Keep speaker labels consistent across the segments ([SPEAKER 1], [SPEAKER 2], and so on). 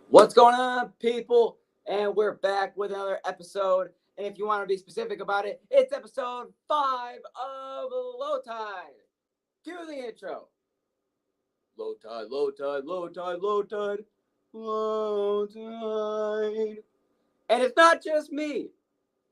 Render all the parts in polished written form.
[SPEAKER 1] What's going on, people? And we're back with another episode. And if you want to be specific about it, it's episode 5 of Low Tide. Cue the intro. Low tide, low tide, low tide, low tide, low tide. And it's not just me.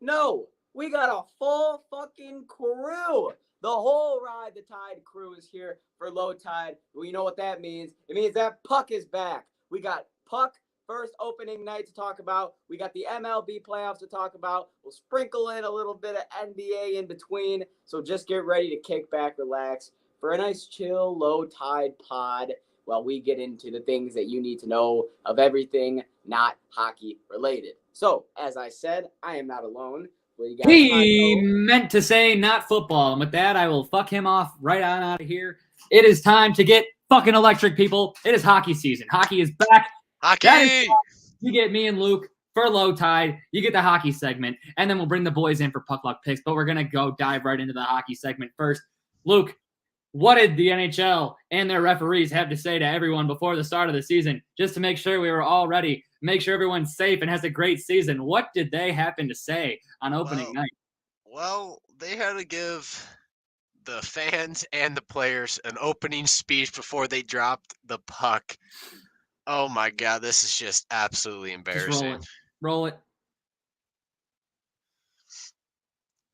[SPEAKER 1] No, we got a full fucking crew. The whole Ride the Tide crew is here for Low Tide. Well, you know what that means? It means that Puck is back. We got Puck first opening night to talk about. We got the MLB Playoffs to talk about. We'll sprinkle in a little bit of NBA in between. So just get ready to kick back, relax for a nice chill Low Tide pod while we get into the things that you need to know of everything not hockey related. So, as I said, I am not alone.
[SPEAKER 2] He meant to say not football. And with that, I will fuck him off right on out of here. It is time to get fucking electric, people. It is hockey season. Hockey is back.
[SPEAKER 3] Hockey!
[SPEAKER 2] You get me and Luke for Low Tide. You get the hockey segment. And then we'll bring the boys in for Puck Luck picks. But we're going to go dive right into the hockey segment first. Luke, what did the NHL and their referees have to say to everyone before the start of the season just to make sure we were all ready, make sure everyone's safe and has a great season? What did they happen to say on opening night?
[SPEAKER 3] Well, they had to give the fans and the players an opening speech before they dropped the puck. Oh my God, this is just absolutely embarrassing.
[SPEAKER 2] Just roll it.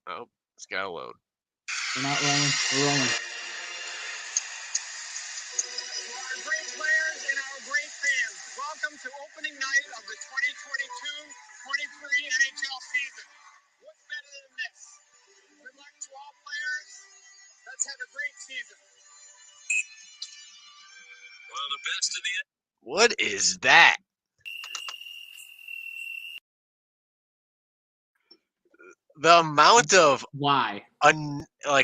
[SPEAKER 3] Oh, it's got to load.
[SPEAKER 2] We're not rolling. We're rolling.
[SPEAKER 4] Welcome to opening night of the 2022-23 NHL season. What's better than this? Good luck to all players. Let's have a great season.
[SPEAKER 5] One of the best in the...
[SPEAKER 3] What is that? The amount of...
[SPEAKER 2] Why?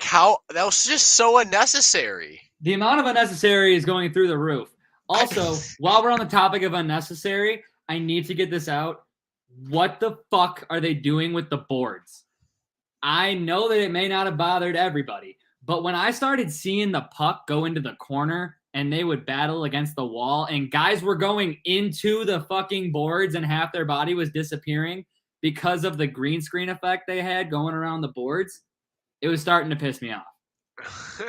[SPEAKER 3] How... That was just so unnecessary.
[SPEAKER 2] The amount of unnecessary is going through the roof. Also, while we're on the topic of unnecessary, I need to get this out. What the fuck are they doing with the boards? I know that it may not have bothered everybody, but when I started seeing the puck go into the corner and they would battle against the wall and guys were going into the fucking boards and half their body was disappearing because of the green screen effect they had going around the boards, it was starting to piss me off.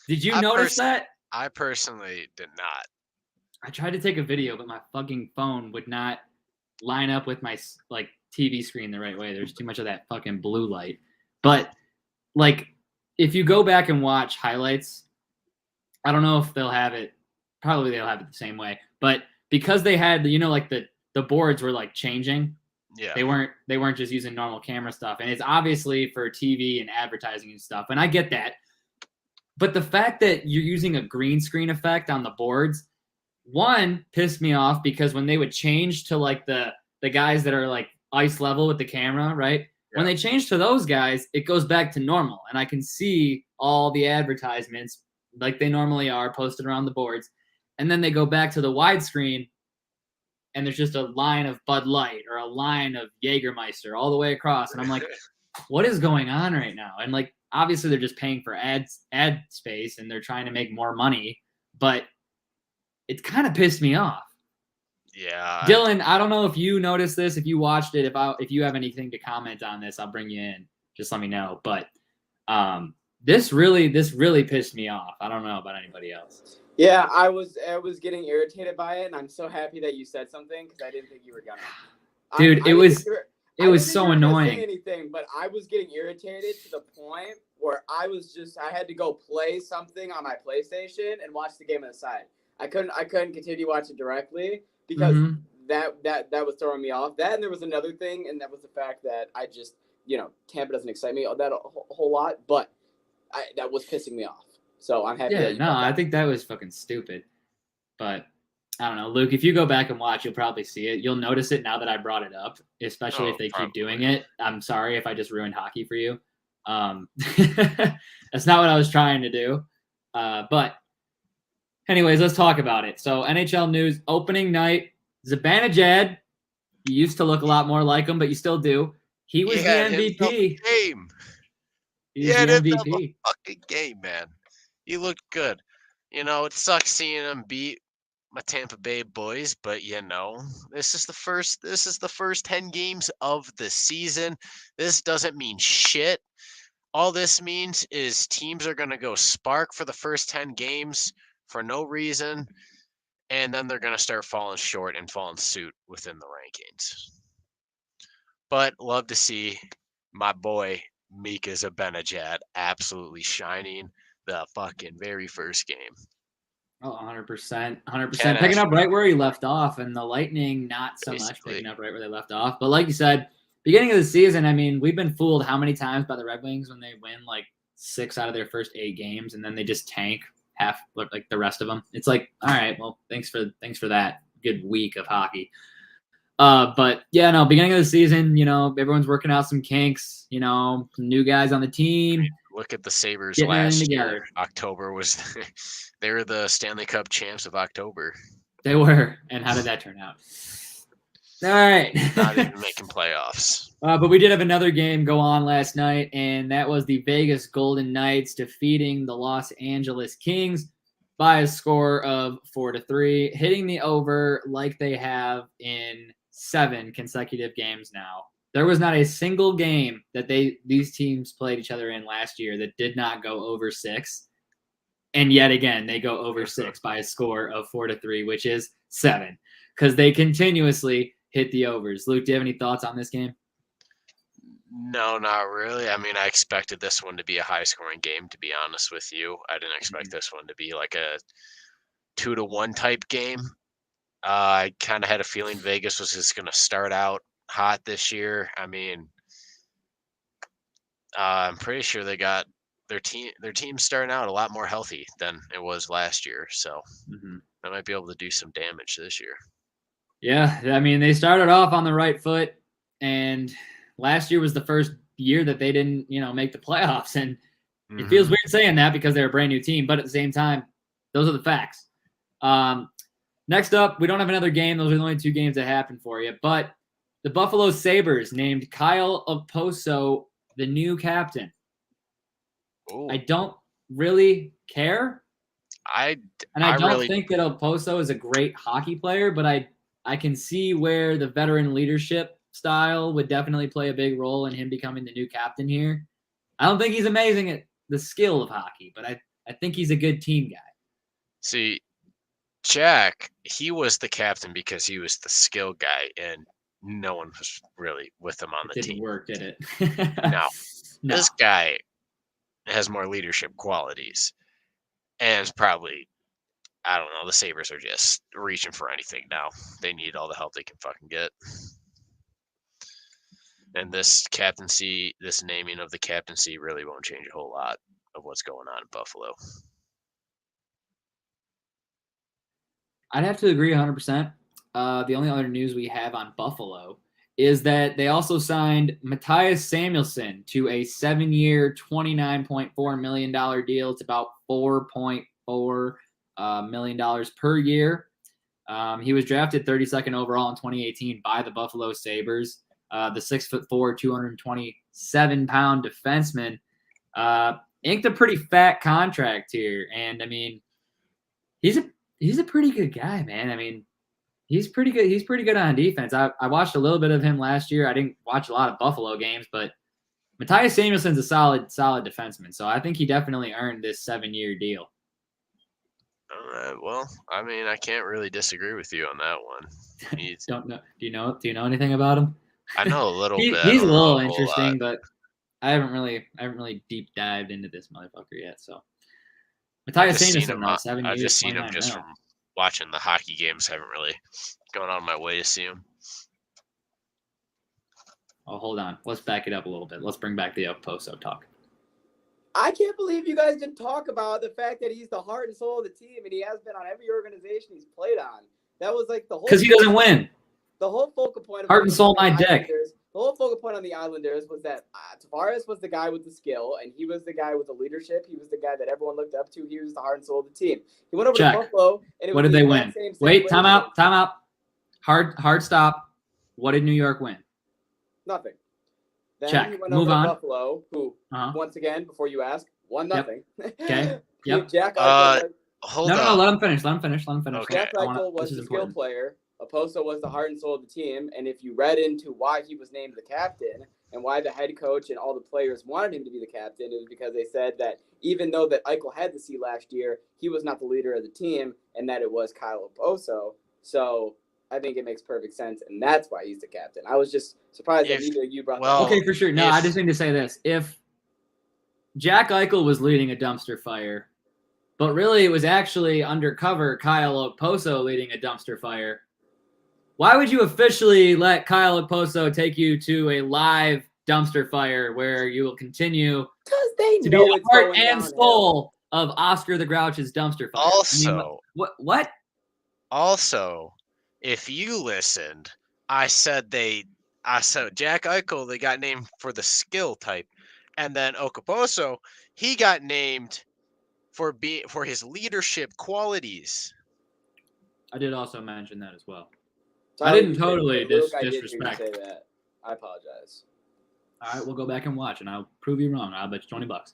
[SPEAKER 2] Did you notice that?
[SPEAKER 3] I personally did not.
[SPEAKER 2] I tried to take a video, but my fucking phone would not line up with my TV screen the right way. There's too much of that fucking blue light. But if you go back and watch highlights, I don't know if they'll have it. Probably they'll have it the same way. But because they had, the boards were changing.
[SPEAKER 3] Yeah.
[SPEAKER 2] They weren't just using normal camera stuff, and it's obviously for TV and advertising and stuff. And I get that. But the fact that you're using a green screen effect on the boards, one, pissed me off because when they would change to the guys that are ice level with the camera, right? Yeah. When they change to those guys, it goes back to normal. And I can see all the advertisements like they normally are posted around the boards. And then they go back to the widescreen and there's just a line of Bud Light or a line of Jägermeister all the way across. And I'm like, what is going on right now? And obviously they're just paying for ad space and they're trying to make more money, but it kind of pissed me off.
[SPEAKER 3] Yeah.
[SPEAKER 2] Dylan, I don't know if you noticed this, if you watched it, if you have anything to comment on this, I'll bring you in. Just let me know. But this really pissed me off. I don't know about anybody else.
[SPEAKER 1] Yeah, I was getting irritated by it, and I'm so happy that you said something because I didn't think you were gonna.
[SPEAKER 2] Dude, it was so annoying.
[SPEAKER 1] Anything, but I was getting irritated to the point where I had to go play something on my PlayStation and watch the game on the side. I couldn't continue to watch it directly because that was throwing me off. That, and there was another thing, and that was the fact that I just, Tampa doesn't excite me that a whole lot, but that was pissing me off. So I'm happy.
[SPEAKER 2] Yeah, I think that was fucking stupid. But I don't know, Luke, if you go back and watch, you'll probably see it. You'll notice it now that I brought it up, especially if they keep doing it. I'm sorry if I just ruined hockey for you. That's not what I was trying to do. But anyways, let's talk about it. So NHL news, opening night, Zibanejad, you used to look a lot more like him, but you still do. He was the MVP.
[SPEAKER 3] He had the fucking game, man. He looked good. It sucks seeing him beat my Tampa Bay boys, but this is the first 10 games of the season. This doesn't mean shit. All this means is teams are going to go spark for the first 10 games for no reason, and then they're going to start falling short and falling suit within the rankings. But love to see my boy Mika Zibanejad absolutely shining the fucking very first game.
[SPEAKER 2] Oh, 100%. 100%.
[SPEAKER 3] Can't
[SPEAKER 2] Picking
[SPEAKER 3] ask
[SPEAKER 2] up right where he left off, and the Lightning not so much
[SPEAKER 3] Basically.
[SPEAKER 2] picking up right where they left off. But like you said, beginning of the season, I mean, we've been fooled how many times by the Red Wings when they win like 6 out of their first 8 games, and then they just tank half like the rest of them. It's like, all right, well, thanks for that good week of hockey. But yeah, no, beginning of the season, everyone's working out some kinks, some new guys on the team.
[SPEAKER 3] Look at the Sabres
[SPEAKER 2] Getting everything
[SPEAKER 3] last
[SPEAKER 2] together.
[SPEAKER 3] year. October was they were the Stanley Cup champs of October.
[SPEAKER 2] They were. And how did that turn out? All right.
[SPEAKER 3] Not even making playoffs.
[SPEAKER 2] But we did have another game go on last night, and that was the Vegas Golden Knights defeating the Los Angeles Kings by a score of 4-3, hitting the over like they have in 7 consecutive games now. There was not a single game that these teams played each other in last year that did not go over 6. And yet again, they go over 6 by a score of 4-3, which is 7, because they continuously hit the overs. Luke, do you have any thoughts on this game?
[SPEAKER 3] No, not really. I mean, I expected this one to be a high-scoring game, to be honest with you. I didn't expect this one to be like a 2-1 type game. I kind of had a feeling Vegas was just going to start out hot this year. I mean, I'm pretty sure they got their team starting out a lot more healthy than it was last year. So they might be able to do some damage this year.
[SPEAKER 2] Yeah, I mean, they started off on the right foot, and last year was the first year that they didn't, make the playoffs. And it feels weird saying that because they're a brand new team, but at the same time, those are the facts. Next up, we don't have another game. Those are the only 2 games that happened for you. But the Buffalo Sabres named Kyle Okposo the new captain.
[SPEAKER 3] Ooh.
[SPEAKER 2] I don't really care. I don't
[SPEAKER 3] really
[SPEAKER 2] think that Okposo is a great hockey player, but I can see where the veteran leadership style would definitely play a big role in him becoming the new captain here. I don't think he's amazing at the skill of hockey, but I think he's a good team guy.
[SPEAKER 3] See, Jack, he was the captain because he was the skill guy, and no one was really with him on the team.
[SPEAKER 2] Didn't work, did it?
[SPEAKER 3] No.
[SPEAKER 2] No.
[SPEAKER 3] This guy has more leadership qualities, and it's probably, I don't know, the Sabres are just reaching for anything now. They need all the help they can fucking get. And this captaincy, this naming of the captaincy really won't change a whole lot of what's going on in Buffalo.
[SPEAKER 2] I'd have to agree 100%. The only other news we have on Buffalo is that they also signed Matthias Samuelsson to a 7-year, $29.4 million deal. It's about $4.4 million per year. He was drafted 32nd overall in 2018 by the Buffalo Sabres. The 6'4", 227-pound defenseman inked a pretty fat contract here, and I mean, he's a pretty good guy, man. I mean, he's pretty good. He's pretty good on defense. I watched a little bit of him last year. I didn't watch a lot of Buffalo games, but Matthias Samuelsson's a solid defenseman. So I think he definitely earned this 7-year deal.
[SPEAKER 3] All right. Well, I mean, I can't really disagree with you on that one.
[SPEAKER 2] Don't know. Do you know anything about him?
[SPEAKER 3] I know a little bit.
[SPEAKER 2] He's a little interesting, but I haven't really deep dived into this motherfucker yet. So Matthias Samuelsson, 7 years.
[SPEAKER 3] I've just seen him
[SPEAKER 2] $29
[SPEAKER 3] just
[SPEAKER 2] million.
[SPEAKER 3] from watching the hockey games. Haven't really gone on my way to see him.
[SPEAKER 2] Oh, hold on. Let's back it up a little bit. Let's bring back the Okposo talk.
[SPEAKER 1] I can't believe you guys didn't talk about the fact that he's the heart and soul of the team, and he has been on every organization he's played on. That was like the whole.
[SPEAKER 2] Because he doesn't win.
[SPEAKER 1] The whole focal point of
[SPEAKER 2] heart and soul, my dick.
[SPEAKER 1] The whole focal point on the Islanders was that Tavares was the guy with the skill, and he was the guy with the leadership. He was the guy that everyone looked up to. He was the heart and soul of the team. He went over to Buffalo, and
[SPEAKER 2] what did they win? Wait, time out. Hard stop. What did New York win?
[SPEAKER 1] Nothing. Then
[SPEAKER 2] check.
[SPEAKER 1] He went
[SPEAKER 2] Move
[SPEAKER 1] over
[SPEAKER 2] on.
[SPEAKER 1] To Buffalo, who once again, before you ask, won nothing.
[SPEAKER 2] Okay. Yep.
[SPEAKER 1] Jack
[SPEAKER 3] Hold
[SPEAKER 2] No,
[SPEAKER 3] up.
[SPEAKER 2] let him finish.
[SPEAKER 3] Okay.
[SPEAKER 1] Jack Eichel was
[SPEAKER 2] this is
[SPEAKER 1] the skill
[SPEAKER 2] important.
[SPEAKER 1] player. Oposo was the heart and soul of the team. And if you read into why he was named the captain and why the head coach and all the players wanted him to be the captain, it was because they said that even though that Eichel had the C last year, he was not the leader of the team, and that it was Kyle Oposo. So I think it makes perfect sense, and that's why he's the captain. I was just surprised that neither of you brought that up.
[SPEAKER 2] Okay, for sure. No, I just need to say this. If Jack Eichel was leading a dumpster fire, but really it was actually undercover Kyle Oposo leading a dumpster fire, why would you officially let Kyle Oposo take you to a live dumpster fire where you will continue
[SPEAKER 1] Because they
[SPEAKER 2] to
[SPEAKER 1] know
[SPEAKER 2] be
[SPEAKER 1] it's
[SPEAKER 2] the heart
[SPEAKER 1] going
[SPEAKER 2] and
[SPEAKER 1] downhill.
[SPEAKER 2] soul of Oscar the Grouch's dumpster fire?
[SPEAKER 3] Also,
[SPEAKER 2] what?
[SPEAKER 3] Also, if you listened, I said Jack Eichel, they got named for the skill type, and then Okaposo, he got named for his leadership qualities.
[SPEAKER 2] I did also mention that as well.
[SPEAKER 1] Tyler,
[SPEAKER 2] I didn't
[SPEAKER 1] you did,
[SPEAKER 2] totally
[SPEAKER 1] Luke, I did hear you
[SPEAKER 2] disrespect.
[SPEAKER 1] say that. I apologize.
[SPEAKER 2] All right, we'll go back and watch, and I'll prove you wrong. I'll bet you $20.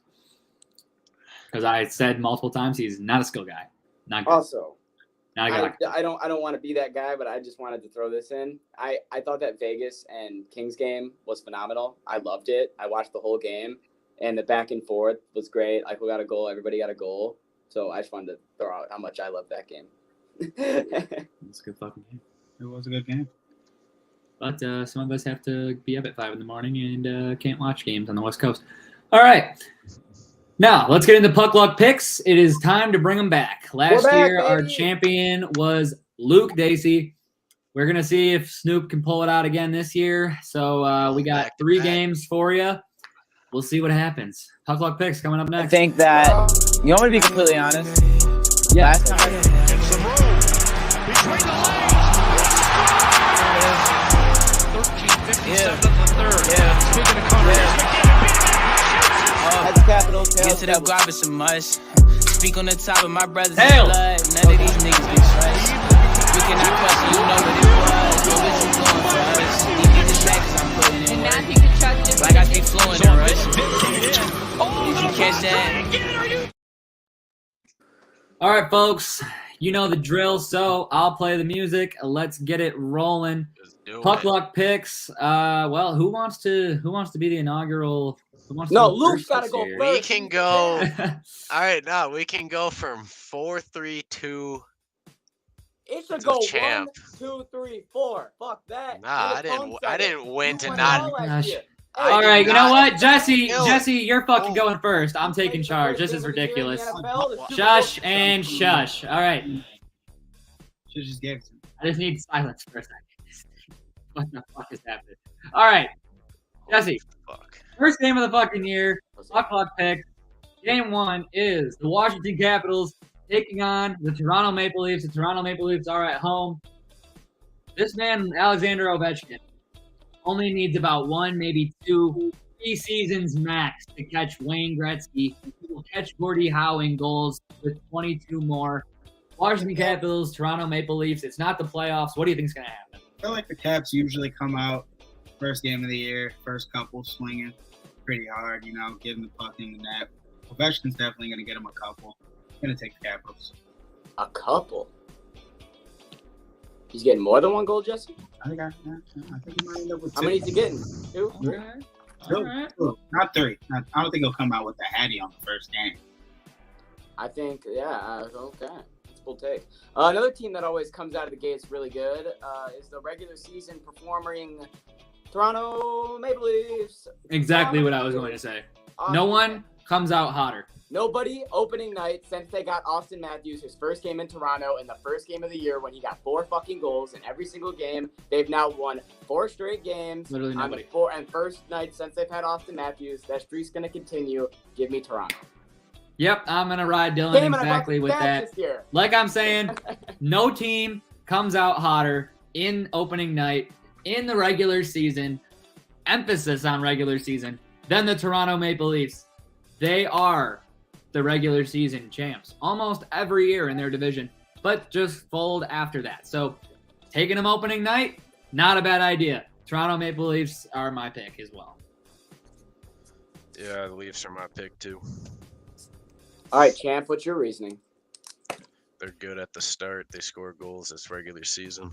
[SPEAKER 2] Because I said multiple times he's not a skill guy. Not good.
[SPEAKER 1] Also,
[SPEAKER 2] Not a guy.
[SPEAKER 1] I don't want to be that guy, but I just wanted to throw this in. I thought that Vegas and Kings game was phenomenal. I loved it. I watched the whole game, and the back and forth was great. Eichel got a goal. Everybody got a goal. So I just wanted to throw out how much I love that game.
[SPEAKER 2] It's a good fucking game.
[SPEAKER 6] It was a good game.
[SPEAKER 2] But some of us have to be up at 5 in the morning and can't watch games on the West Coast. All right. Now, let's get into Puck Luck picks. It is time to bring them back. Last year, our champion was Luke Dacey. We're going to see if Snoop can pull it out again this year. So we got 3 games for you. We'll see what happens. Puck Luck picks coming up next.
[SPEAKER 7] I think that, you want me to be completely honest?
[SPEAKER 2] Yeah.
[SPEAKER 7] Last time
[SPEAKER 4] Some room between the legs. 13:57 of the third.
[SPEAKER 7] Yeah.
[SPEAKER 4] Speaking of Conrad's,
[SPEAKER 7] Heads Capitals,
[SPEAKER 8] Get
[SPEAKER 7] tails
[SPEAKER 8] to the
[SPEAKER 7] Devils.
[SPEAKER 8] grab some must. Speak on the top of my brothers'
[SPEAKER 2] Tails.
[SPEAKER 8] blood. None of these niggas can trust. We cannot question, you know what it was. What was you doing for us? You need the track 'cause I'm putting in work. Like I speak fluent in Russian. Did you catch that?
[SPEAKER 2] All right, folks. You know the drill, so I'll play the music. Let's get it rolling. Puck Luck picks. Well, who wants to be the inaugural? Who wants
[SPEAKER 1] No,
[SPEAKER 2] to go
[SPEAKER 1] Luke's
[SPEAKER 2] first
[SPEAKER 1] got to
[SPEAKER 2] this
[SPEAKER 1] go
[SPEAKER 2] year?
[SPEAKER 3] We
[SPEAKER 1] first.
[SPEAKER 3] can go. All right, now we can go from 4-3-2.
[SPEAKER 1] It should
[SPEAKER 3] to
[SPEAKER 1] go
[SPEAKER 3] champ.
[SPEAKER 1] 1, 2, 3, 4. Fuck that.
[SPEAKER 3] Nah, I didn't win to not.
[SPEAKER 2] Gosh.
[SPEAKER 1] Year.
[SPEAKER 3] I
[SPEAKER 2] All
[SPEAKER 3] did
[SPEAKER 2] right, you know
[SPEAKER 3] not-
[SPEAKER 2] what, Jesse,
[SPEAKER 3] No.
[SPEAKER 2] you're fucking
[SPEAKER 3] Oh.
[SPEAKER 2] going first. I'm taking charge. This is ridiculous. Shush and shush. All right,
[SPEAKER 6] Should just gave it to me.
[SPEAKER 2] I just need silence for a second. What the fuck is happening? All right, Jesse,
[SPEAKER 3] Fuck.
[SPEAKER 2] first game of the fucking year. Puck Luck pick. Game 1 is the Washington Capitals taking on the Toronto Maple Leafs. The Toronto Maple Leafs are at home. This man, Alexander Ovechkin, only needs about 1, maybe 2, 3 seasons max to catch Wayne Gretzky. He will catch Gordie Howe in goals with 22 more. Washington Capitals, Toronto Maple Leafs. It's not the playoffs. What do you think is going to happen?
[SPEAKER 6] I feel like the Caps usually come out first game of the year, first couple swinging pretty hard, getting the puck in the net. Ovechkin's definitely going to get him a couple. Going to take the Capitals.
[SPEAKER 1] A couple. He's getting more than 1 goal, Jesse?
[SPEAKER 6] I think he might end up with 2.
[SPEAKER 1] How many is he getting? 2? 3?
[SPEAKER 2] All right.
[SPEAKER 6] 2, not 3. I don't think he'll come out with the Hattie on the first game.
[SPEAKER 1] I think, yeah, okay. That's a bold take. Another team that always comes out of the gates really good is the regular season performing Toronto Maple Leafs.
[SPEAKER 2] Exactly what I was going to say. No one comes out hotter.
[SPEAKER 1] Nobody opening night since they got Austin Matthews, his first game in Toronto, in the first game of the year when he got 4 fucking goals in every single game. They've now won 4 straight games.
[SPEAKER 2] Literally
[SPEAKER 1] on
[SPEAKER 2] nobody.
[SPEAKER 1] And first night since they've had Austin Matthews. That streak's going to continue. Give me Toronto.
[SPEAKER 2] Yep, I'm going to ride Dylan
[SPEAKER 1] Damn it, I brought
[SPEAKER 2] exactly
[SPEAKER 1] the
[SPEAKER 2] with
[SPEAKER 1] stats
[SPEAKER 2] that.
[SPEAKER 1] this year.
[SPEAKER 2] Like I'm saying, no team comes out hotter in opening night, in the regular season, emphasis on regular season, than the Toronto Maple Leafs. They are the regular season champs almost every year in their division, but just fold after that. So taking them opening night, not a bad idea. Toronto Maple Leafs are my pick as well.
[SPEAKER 3] Yeah, the Leafs are my pick too.
[SPEAKER 1] All right, champ, what's your reasoning?
[SPEAKER 3] They're good at the start. They score goals this regular season.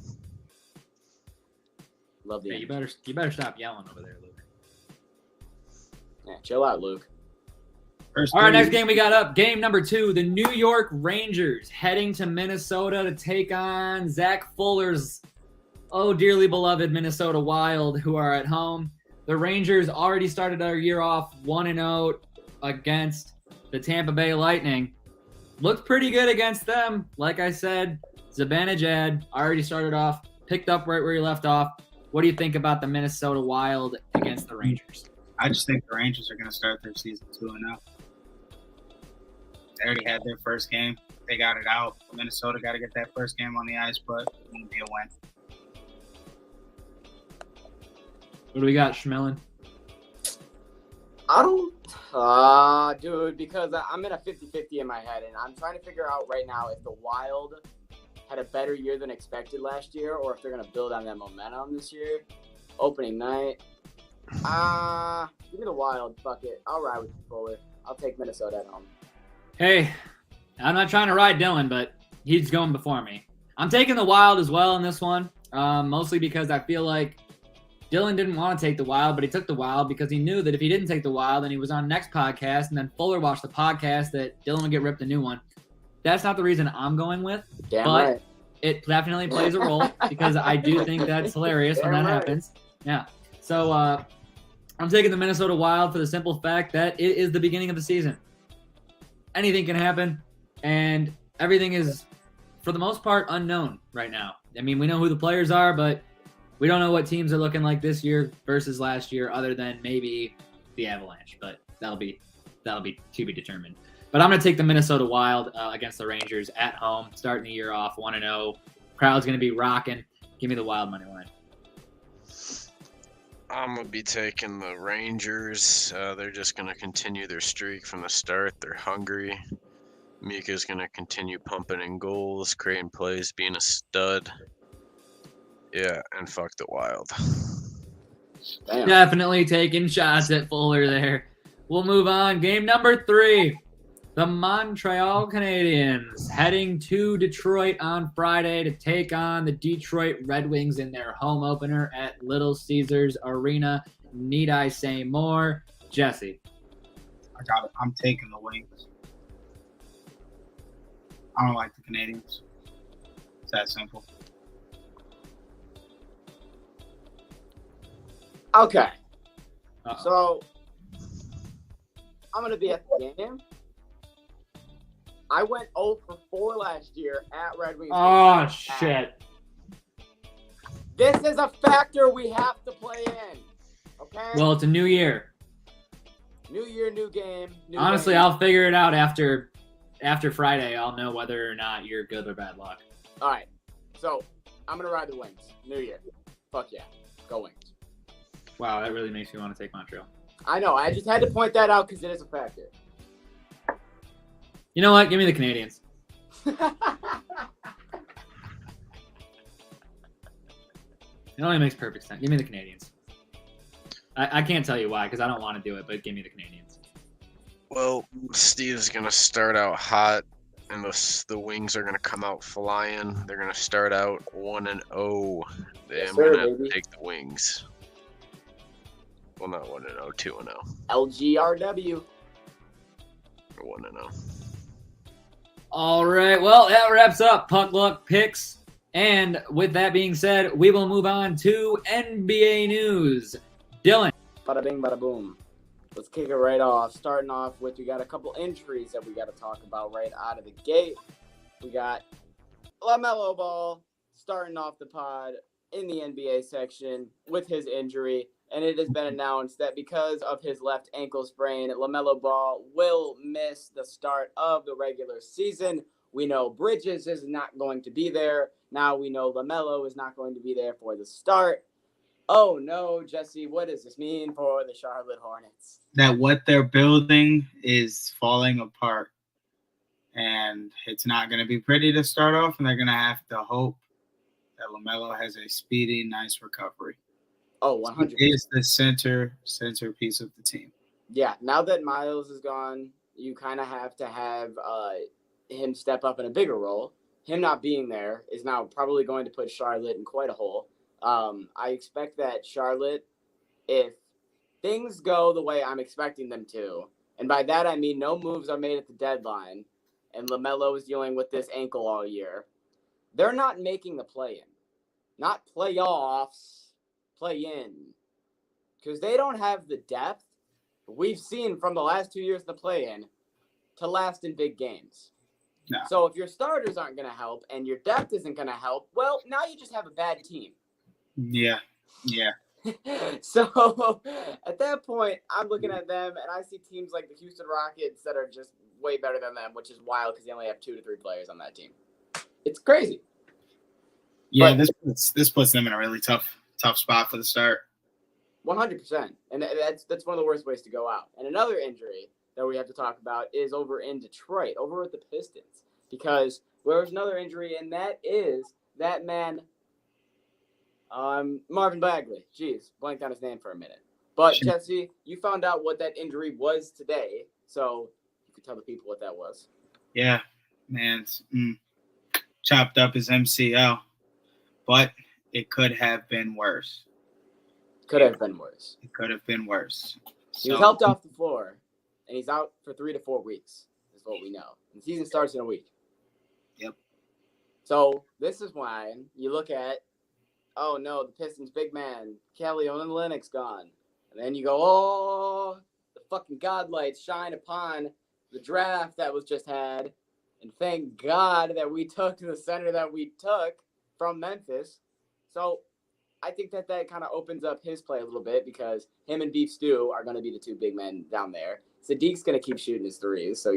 [SPEAKER 1] Love the
[SPEAKER 2] Hey, you better stop yelling over there, Luke.
[SPEAKER 1] Yeah, chill out, Luke.
[SPEAKER 6] First
[SPEAKER 2] All right,
[SPEAKER 6] three.
[SPEAKER 2] next game we got up. Game number 2, the New York Rangers heading to Minnesota to take on Zach Fuller's dearly beloved Minnesota Wild, who are at home. The Rangers already started our year off 1-0 against the Tampa Bay Lightning. Looked pretty good against them. Like I said, Zibanejad already started off, picked up right where he left off. What do you think about the Minnesota Wild against the Rangers?
[SPEAKER 6] I just think the Rangers are going to start their season 2-0. They already had their first game. They got it out. Minnesota got to get that first game on the ice, but it's going to be a win.
[SPEAKER 2] What do we got, Schmillen?
[SPEAKER 1] I don't, dude, because I'm in a 50-50 in my head, and I'm trying to figure out right now if the Wild had a better year than expected last year, or if they're going to build on that momentum this year. Opening night. Give me the Wild. Fuck it. I'll ride with you, Fuller. I'll take Minnesota at home.
[SPEAKER 2] Hey, I'm not trying to ride Dylan, but he's going before me. I'm taking the Wild as well in this one, mostly because I feel like Dylan didn't want to take the Wild, but he took the Wild because he knew that if he didn't take the Wild, then he was on next podcast, and then Fuller watched the podcast that Dylan would get ripped a new one. That's not the reason I'm going with,
[SPEAKER 1] Damn
[SPEAKER 2] but
[SPEAKER 1] right.
[SPEAKER 2] it definitely plays a role because I do think that's hilarious when
[SPEAKER 1] Damn
[SPEAKER 2] that
[SPEAKER 1] right.
[SPEAKER 2] happens. Yeah. So I'm taking the Minnesota Wild for the simple fact that it is the beginning of the season. Anything can happen, and everything is, for the most part, unknown right now. I mean, we know who the players are, but we don't know what teams are looking like this year versus last year, other than maybe the Avalanche. But that'll be to be determined. But I'm going to take the Minnesota Wild against the Rangers at home, starting the year off 1-0. Crowd's going to be rocking. Give me the Wild money line.
[SPEAKER 3] I'm going to be taking the Rangers. They're just going to continue their streak from the start. They're hungry. Mika's going to continue pumping in goals, creating plays, being a stud. Yeah, and fuck the Wild.
[SPEAKER 1] Damn.
[SPEAKER 2] Definitely taking shots at Fuller there. We'll move on. Game number 3. The Montreal Canadiens heading to Detroit on Friday to take on the Detroit Red Wings in their home opener at Little Caesars Arena. Need I say more? Jesse.
[SPEAKER 6] I got it. I'm taking the Wings. I don't like the Canadians. It's that simple.
[SPEAKER 1] Okay.
[SPEAKER 2] Uh-oh.
[SPEAKER 1] So, I'm going to be at the game. I went 0 for 4 last year at Red Wings.
[SPEAKER 2] Oh, shit.
[SPEAKER 1] This is a factor we have to play in. Okay?
[SPEAKER 2] Well, it's a new year.
[SPEAKER 1] New year, new game. New
[SPEAKER 2] Honestly,
[SPEAKER 1] game.
[SPEAKER 2] I'll figure it out after Friday. I'll know whether or not you're good or bad luck.
[SPEAKER 1] All right. So, I'm going to ride the Wings. New year. Fuck yeah. Go Wings.
[SPEAKER 2] Wow, that really makes me want to take Montreal.
[SPEAKER 1] I know. I just had to point that out because it is a factor.
[SPEAKER 2] You know what? Give me the Canadians. It only makes perfect sense. Give me the Canadians. I can't tell you why because I don't want to do it, but give me the Canadians.
[SPEAKER 3] Well, Steve's going to start out hot, and the Wings are going to come out flying. They're going to start out 1-0.
[SPEAKER 1] Yes,
[SPEAKER 3] I'm
[SPEAKER 1] sir,
[SPEAKER 3] going to
[SPEAKER 1] baby.
[SPEAKER 3] take the Wings. Well, not 1-0, 2-0.
[SPEAKER 1] LGRW.
[SPEAKER 3] Or 1-0.
[SPEAKER 2] All right. Well, that wraps up Puck Luck Picks. And with that being said, we will move on to NBA news. Dylan.
[SPEAKER 1] Bada bing, bada boom. Let's kick it right off. Starting off with, we got a couple injuries that we got to talk about right out of the gate. We got LaMelo Ball starting off the pod in the NBA section with his injury. And it has been announced that because of his left ankle sprain, LaMelo Ball will miss the start of the regular season. We know Bridges is not going to be there. Now we know LaMelo is not going to be there for the start. Oh no, Jesse, what does this mean for the Charlotte Hornets?
[SPEAKER 6] That what they're building is falling apart. And it's not going to be pretty to start off, and they're going to have to hope that LaMelo has a speedy, nice recovery.
[SPEAKER 1] Oh, 100%.
[SPEAKER 6] He is the centerpiece of the team.
[SPEAKER 1] Yeah, now that Miles is gone, you kind of have to have him step up in a bigger role. Him not being there is now probably going to put Charlotte in quite a hole. I expect that Charlotte, if things go the way I'm expecting them to, and by that I mean no moves are made at the deadline, and LaMelo is dealing with this ankle all year, they're not making the play-in. Not playoffs, play-in. Because they don't have the depth we've seen from the last 2 years of the play-in to last in big games.
[SPEAKER 6] No.
[SPEAKER 1] So if your starters aren't going to help and your depth isn't going to help, well, now you just have a bad team.
[SPEAKER 6] Yeah.
[SPEAKER 1] So at that point, I'm looking at them and I see teams like the Houston Rockets that are just way better than them, which is wild because they only have 2 to 3 players on that team. It's crazy.
[SPEAKER 6] Yeah, this puts them in a really tough spot for the start.
[SPEAKER 1] 100%. And that's one of the worst ways to go out. And another injury that we have to talk about is over in Detroit, over at the Pistons, because there's another injury, and that is that man, Marvin Bagley. Jeez, blanked on his name for a minute. But Jesse, you found out what that injury was today, so you could tell the people what that was.
[SPEAKER 6] Yeah, man, chopped up his MCL, but it could have been worse.
[SPEAKER 1] Could have been worse.
[SPEAKER 6] It could have been worse.
[SPEAKER 1] He was helped off the floor, and he's out for 3 to 4 weeks, is what we know. And the season starts in a week.
[SPEAKER 6] Yep.
[SPEAKER 1] So this is why you look at, oh no, the Pistons' big man, Kelly Olynyk's gone. And then you go, oh, the fucking godlights shine upon the draft that was just had. And thank God that we took the center that we took from Memphis. So I think that kind of opens up his play a little bit because him and Beef Stew are going to be the 2 big men down there. Sadiq's going to keep shooting his threes, so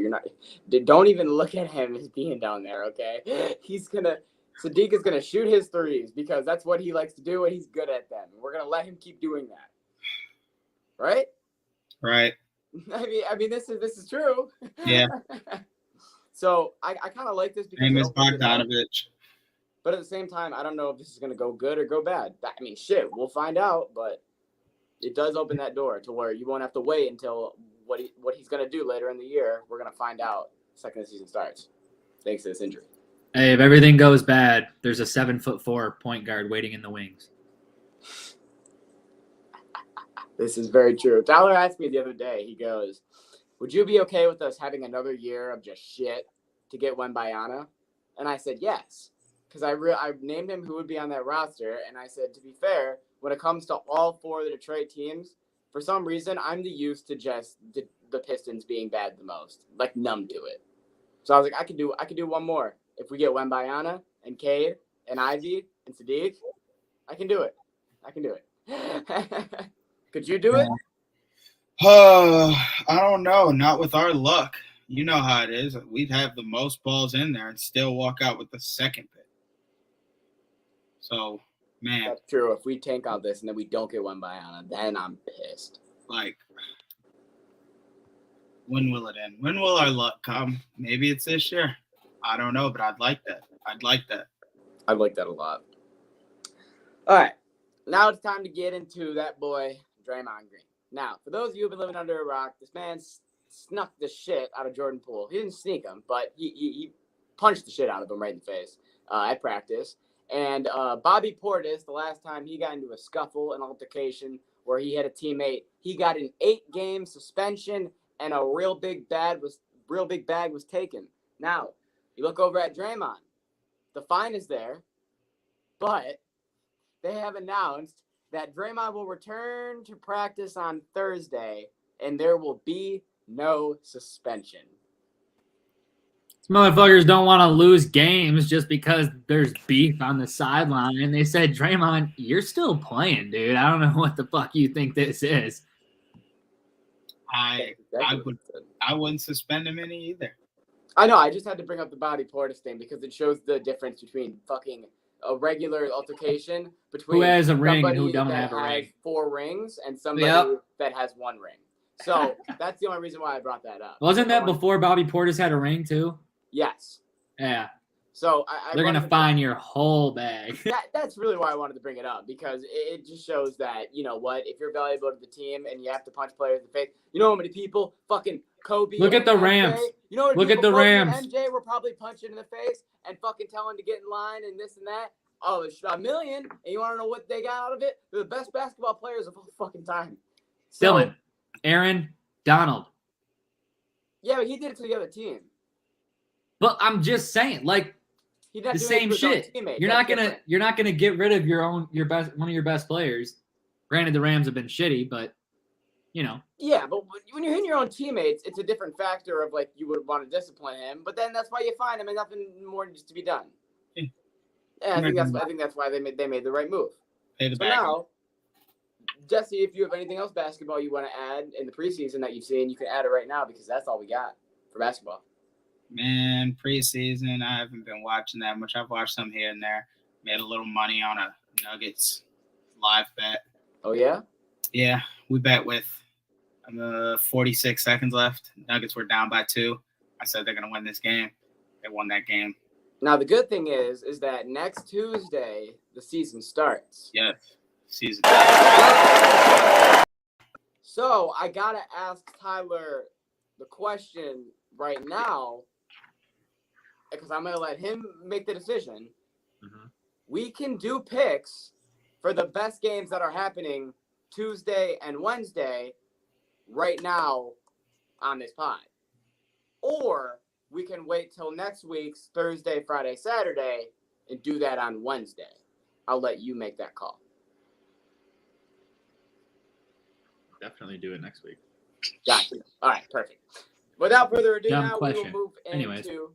[SPEAKER 1] don't even look at him as being down there, okay? Sadiq is going to shoot his threes because that's what he likes to do and he's good at them. We're going to let him keep doing that. Right?
[SPEAKER 6] Right.
[SPEAKER 1] I mean this is true.
[SPEAKER 6] Yeah.
[SPEAKER 1] So I kind of like this because
[SPEAKER 6] name is Bogdanovich.
[SPEAKER 1] But at the same time, I don't know if this is going to go good or go bad. I mean, shit, we'll find out. But it does open that door to where you won't have to wait until what he's going to do later in the year. We're going to find out the second the season starts, thanks to this injury.
[SPEAKER 2] Hey, if everything goes bad, there's a 7'4" point guard waiting in the wings.
[SPEAKER 1] This is very true. Tyler asked me the other day, he goes, would you be okay with us having another year of just shit to get Wembanyama? And I said, yes. Because I named him who would be on that roster, and I said, to be fair, when it comes to all 4 of the Detroit teams, for some reason, I'm used to just the Pistons being bad the most, like numb to it. So I was like, I could do one more. If we get Wembanyama and Cade and Ivy and Sadiq, I can do it. Could you do it?
[SPEAKER 6] I don't know. Not with our luck. You know how it is. We'd have the most balls in there and still walk out with the second pick. So, man.
[SPEAKER 1] That's true. If we tank out this and then we don't get Wembanyama, then I'm pissed.
[SPEAKER 6] Like, when will it end? When will our luck come? Maybe it's this year. I don't know, but I'd like that.
[SPEAKER 1] I'd like that a lot. All right. Now it's time to get into that boy, Draymond Green. Now, for those of you who've been living under a rock, this man snuck the shit out of Jordan Poole. He didn't sneak him, but he punched the shit out of him right in the face at practice. And Bobby Portis, the last time he got into a scuffle, an altercation where he had a teammate, he got an 8-game suspension and a real big bag was taken. Now, you look over at Draymond. The fine is there, but they have announced that Draymond will return to practice on Thursday, and there will be no suspension.
[SPEAKER 2] These motherfuckers don't want to lose games just because there's beef on the sideline. And they said, Draymond, you're still playing, dude. I don't know what the fuck you think this is.
[SPEAKER 6] I wouldn't suspend him any either.
[SPEAKER 1] I know. I just had to bring up the Bobby Portis thing because it shows the difference between fucking a regular altercation between
[SPEAKER 2] who has a ring and who
[SPEAKER 1] somebody
[SPEAKER 2] don't
[SPEAKER 1] that
[SPEAKER 2] have a
[SPEAKER 1] has
[SPEAKER 2] ring.
[SPEAKER 1] 4 rings and somebody that has 1 ring. So that's the only reason why I brought that up.
[SPEAKER 2] Wasn't that before Bobby Portis had a ring too?
[SPEAKER 1] Yes.
[SPEAKER 2] Yeah.
[SPEAKER 1] So
[SPEAKER 2] They're going to find your whole bag.
[SPEAKER 1] That's really why I wanted to bring it up, because it just shows that, you know what, if you're valuable to the team and you have to punch players in the face, you know how many people fucking Kobe
[SPEAKER 2] Look at
[SPEAKER 1] and
[SPEAKER 2] the
[SPEAKER 1] MJ,
[SPEAKER 2] Rams.
[SPEAKER 1] You know how many
[SPEAKER 2] Look
[SPEAKER 1] people
[SPEAKER 2] at the
[SPEAKER 1] Kobe
[SPEAKER 2] Rams.
[SPEAKER 1] and MJ were probably punching in the face and fucking telling to get in line and this and that. Oh, it's $1 million, and you want to know what they got out of it? They're the best basketball players of all fucking time. So,
[SPEAKER 2] Dylan, Aaron, Donald.
[SPEAKER 1] Yeah, but he did it to the other team.
[SPEAKER 2] But I'm just saying, like,
[SPEAKER 1] He's not
[SPEAKER 2] the
[SPEAKER 1] doing it
[SPEAKER 2] same
[SPEAKER 1] to his own
[SPEAKER 2] shit.
[SPEAKER 1] teammates.
[SPEAKER 2] You're
[SPEAKER 1] That's
[SPEAKER 2] not
[SPEAKER 1] different.
[SPEAKER 2] gonna get rid of one of your best players. Granted, the Rams have been shitty, but you know.
[SPEAKER 1] Yeah, but when you're hitting your own teammates, it's a different factor of like you would want to discipline him. But then that's why you find him, and nothing more needs to be done. Yeah, I think that's why they made the right move.
[SPEAKER 6] Pay the
[SPEAKER 1] So
[SPEAKER 6] back.
[SPEAKER 1] now, Jesse, if you have anything else basketball you want to add in the preseason that you've seen, you can add it right now because that's all we got for basketball.
[SPEAKER 6] Man, preseason, I haven't been watching that much. I've watched some here and there. Made a little money on a Nuggets live bet.
[SPEAKER 1] Oh, yeah?
[SPEAKER 6] Yeah, we bet with 46 seconds left. Nuggets were down by 2. I said they're going to win this game. They won that game.
[SPEAKER 1] Now, the good thing is that next Tuesday, the season starts.
[SPEAKER 6] Yes, season.
[SPEAKER 1] So, I got to ask Tyler the question right now, because I'm going to let him make the decision.
[SPEAKER 2] Mm-hmm.
[SPEAKER 1] We can do picks for the best games that are happening Tuesday and Wednesday right now on this pod. Or we can wait till next week's Thursday, Friday, Saturday and do that on Wednesday. I'll let you make that call.
[SPEAKER 2] Definitely do it next week.
[SPEAKER 1] Gotcha. All right, perfect. Without further ado,
[SPEAKER 2] Dumb
[SPEAKER 1] now
[SPEAKER 2] question.
[SPEAKER 1] we will move
[SPEAKER 2] Anyways.
[SPEAKER 1] into.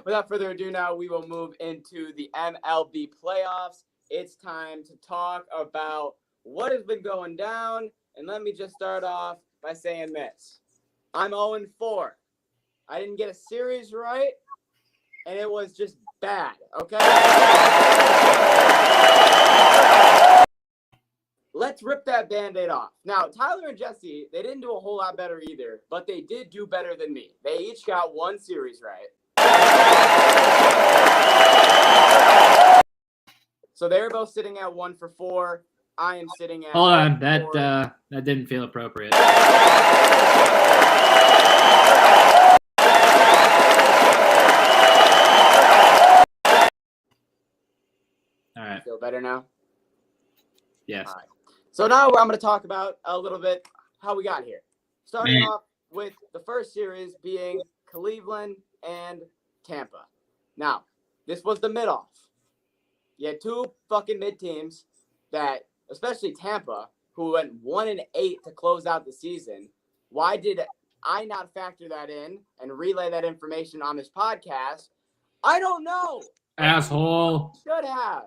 [SPEAKER 1] Without further ado, now we will move into the MLB Playoffs. It's time to talk about what has been going down, and let me just start off by saying this: I'm 0-4. I didn't get a series right, and it was just bad. Okay. Let's rip that Band-Aid off. Now, Tyler and Jesse, they didn't do a whole lot better either, but they did do better than me. They each got one series right. So they're both sitting at 1-for-4. I am sitting at.
[SPEAKER 2] Hold on,
[SPEAKER 1] 1-for-4.
[SPEAKER 2] that didn't feel appropriate. All right.
[SPEAKER 1] Feel better now?
[SPEAKER 2] Yes.
[SPEAKER 1] All right. So now I'm going to talk about a little bit how we got here. Starting off with the first series being Cleveland and Tampa. Now, this was the mid-off. You had two fucking mid-teams that, especially Tampa, who went 1-8 to close out the season. Why did I not factor that in and relay that information on this podcast? I don't know.
[SPEAKER 2] Asshole.
[SPEAKER 1] Should have.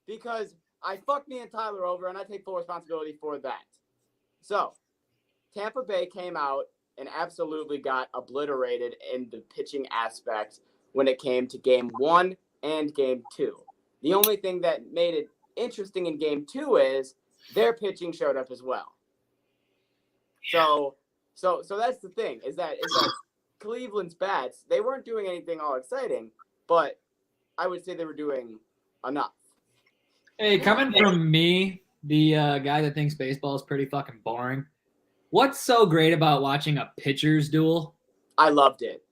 [SPEAKER 1] Because I fucked me and Tyler over, and I take full responsibility for that. So, Tampa Bay came out and absolutely got obliterated in the pitching aspect when it came to Game 1 and Game 2. The only thing that made it interesting in Game 2 is their pitching showed up as well. So that's the thing, is that Cleveland's bats, they weren't doing anything all exciting, but I would say they were doing enough.
[SPEAKER 2] Hey, coming from me, the guy that thinks baseball is pretty fucking boring, what's so great about watching a pitcher's duel?
[SPEAKER 1] I loved it.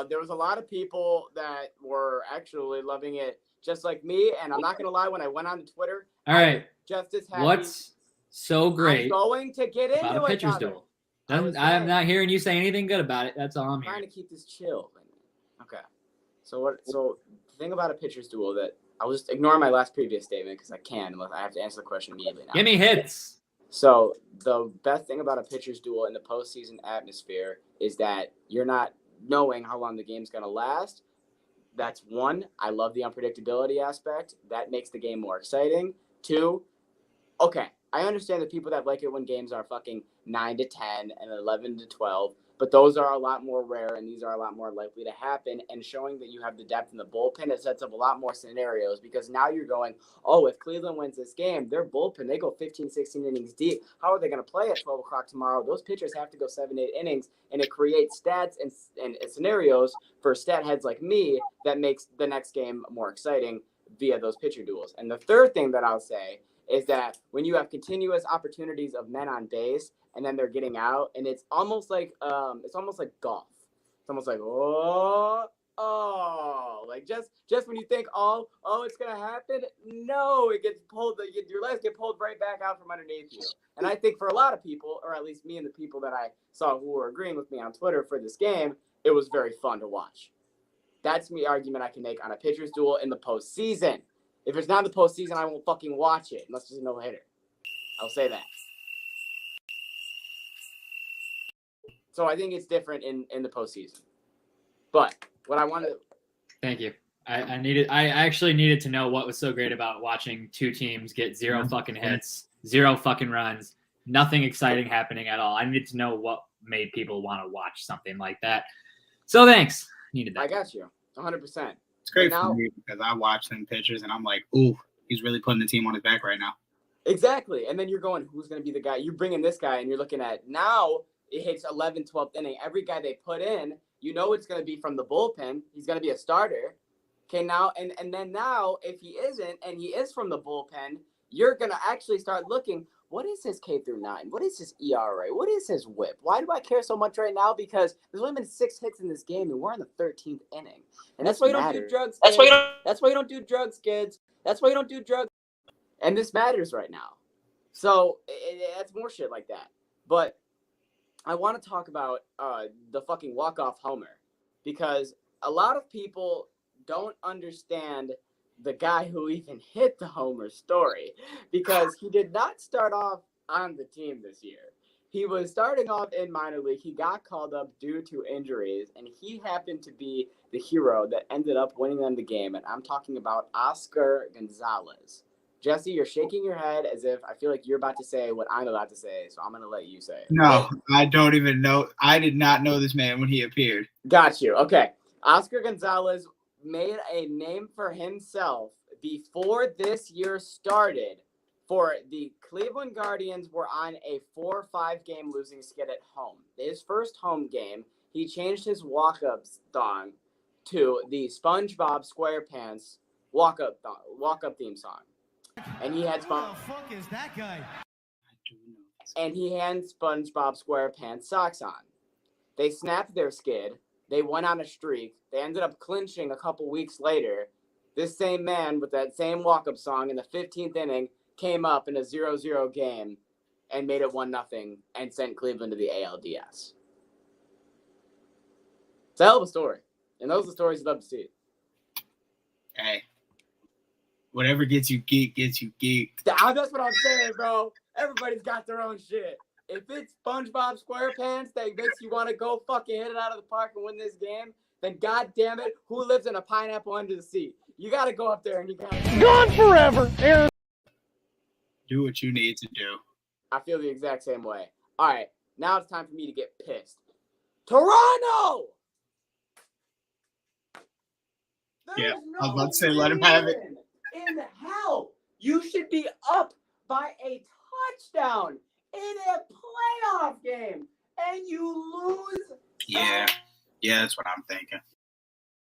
[SPEAKER 1] There was a lot of people that were actually loving it just like me, and I'm not going to lie, when I went on to Twitter,
[SPEAKER 2] All right.
[SPEAKER 1] just as happy.
[SPEAKER 2] What's so great
[SPEAKER 1] I'm going to get into
[SPEAKER 2] about a
[SPEAKER 1] it,
[SPEAKER 2] pitcher's
[SPEAKER 1] Tyler.
[SPEAKER 2] duel?
[SPEAKER 1] I was
[SPEAKER 2] I'm
[SPEAKER 1] saying-
[SPEAKER 2] not hearing you say anything good about it. That's all I'm
[SPEAKER 1] I'm trying
[SPEAKER 2] hearing.
[SPEAKER 1] to keep this chill. Okay. So the thing about a pitcher's duel that I'll just ignore my last previous statement because I can, unless I have to answer the question immediately now.
[SPEAKER 2] Give me hits.
[SPEAKER 1] So the best thing about a pitcher's duel in the postseason atmosphere is that you're not knowing how long the game's going to last. That's one. I love the unpredictability aspect. That makes the game more exciting. Two, okay, I understand the people that like it when games are fucking 9-10 and 11-12, but those are a lot more rare, and these are a lot more likely to happen. And showing that you have the depth in the bullpen, it sets up a lot more scenarios, because now you're going, oh, if Cleveland wins this game, their bullpen, they go 15, 16 innings deep. How are they going to play at 12 o'clock tomorrow? Those pitchers have to go 7, 8 innings, and it creates stats and scenarios for stat heads like me that makes the next game more exciting via those pitcher duels. And the third thing that I'll say is that when you have continuous opportunities of men on base and then they're getting out, and it's almost like golf. It's almost like like just when you think oh it's gonna happen, no, it gets pulled. Your legs get pulled right back out from underneath you. And I think for a lot of people, or at least me and the people that I saw who were agreeing with me on Twitter for this game, it was very fun to watch. That's the argument I can make on a pitcher's duel in the postseason. If it's not in the postseason, I won't fucking watch it unless there's a no-hitter. I'll say that. So I think it's different in the postseason. But what I want to...
[SPEAKER 2] Thank you. I actually needed to know what was so great about watching two teams get 0 fucking hits, 0 fucking runs, nothing exciting happening at all. I needed to know what made people want to watch something like that. So thanks. Needed that.
[SPEAKER 1] I got you. 100%.
[SPEAKER 6] It's great for me because I watch them pitchers and I'm like, ooh, he's really putting the team on his back right now.
[SPEAKER 1] Exactly. And then you're going, who's going to be the guy? You're bringing this guy, and you're looking at now it hits 11th, 12th inning. Every guy they put in, you know it's going to be from the bullpen. He's going to be a starter. Okay, now, and then now, if he isn't, and he is from the bullpen, you're going to actually start looking, what is his K through 9? What is his ERA? What is his whip? Why do I care so much right now? Because there's only been 6 hits in this game, and we're in the 13th inning. And that's why you don't do drugs, kids. That's why you don't do drugs, kids. That's why you don't do drugs. And this matters right now. So it's more shit like that. But I want to talk about the fucking walk-off homer, because a lot of people don't understand the guy who even hit the homer story, because he did not start off on the team this year. He was starting off in minor league. He got called up due to injuries, and he happened to be the hero that ended up winning them the game. And I'm talking about Oscar Gonzalez. Jesse, you're shaking your head as if I feel like you're about to say what I'm about to say, so I'm going to let you say it.
[SPEAKER 6] No, I don't even know. I did not know this man when he appeared.
[SPEAKER 1] Got you. Okay. Oscar Gonzalez made a name for himself before this year started. For the Cleveland Guardians were on a 4-5 game losing skid at home. His first home game, he changed his walk-up song to the SpongeBob SquarePants walk-up theme song. And he had
[SPEAKER 9] Who the fuck is that guy?
[SPEAKER 1] And he had SpongeBob SquarePants socks on. They snapped their skid. They went on a streak. They ended up clinching a couple weeks later. This same man with that same walk-up song in the 15th inning came up in a 0-0 game and made it 1-0 and sent Cleveland to the ALDS. It's a hell of a story. And those are the stories you'd love to see.
[SPEAKER 6] Hey. Whatever gets you geeked, gets you geeked.
[SPEAKER 1] That's what I'm saying, bro. Everybody's got their own shit. If it's SpongeBob SquarePants that makes you want to go fucking hit it out of the park and win this game, then God damn it, who lives in a pineapple under the sea? You got to go up there and you got to...
[SPEAKER 9] Gone forever, Aaron.
[SPEAKER 6] Do what you need to do.
[SPEAKER 1] I feel the exact same way. All right, now it's time for me to get pissed. Toronto!
[SPEAKER 6] Yeah, I was about to say, let him have it.
[SPEAKER 1] In hell, you should be up by a touchdown in a playoff game, and you lose.
[SPEAKER 6] Yeah, that's what I'm thinking.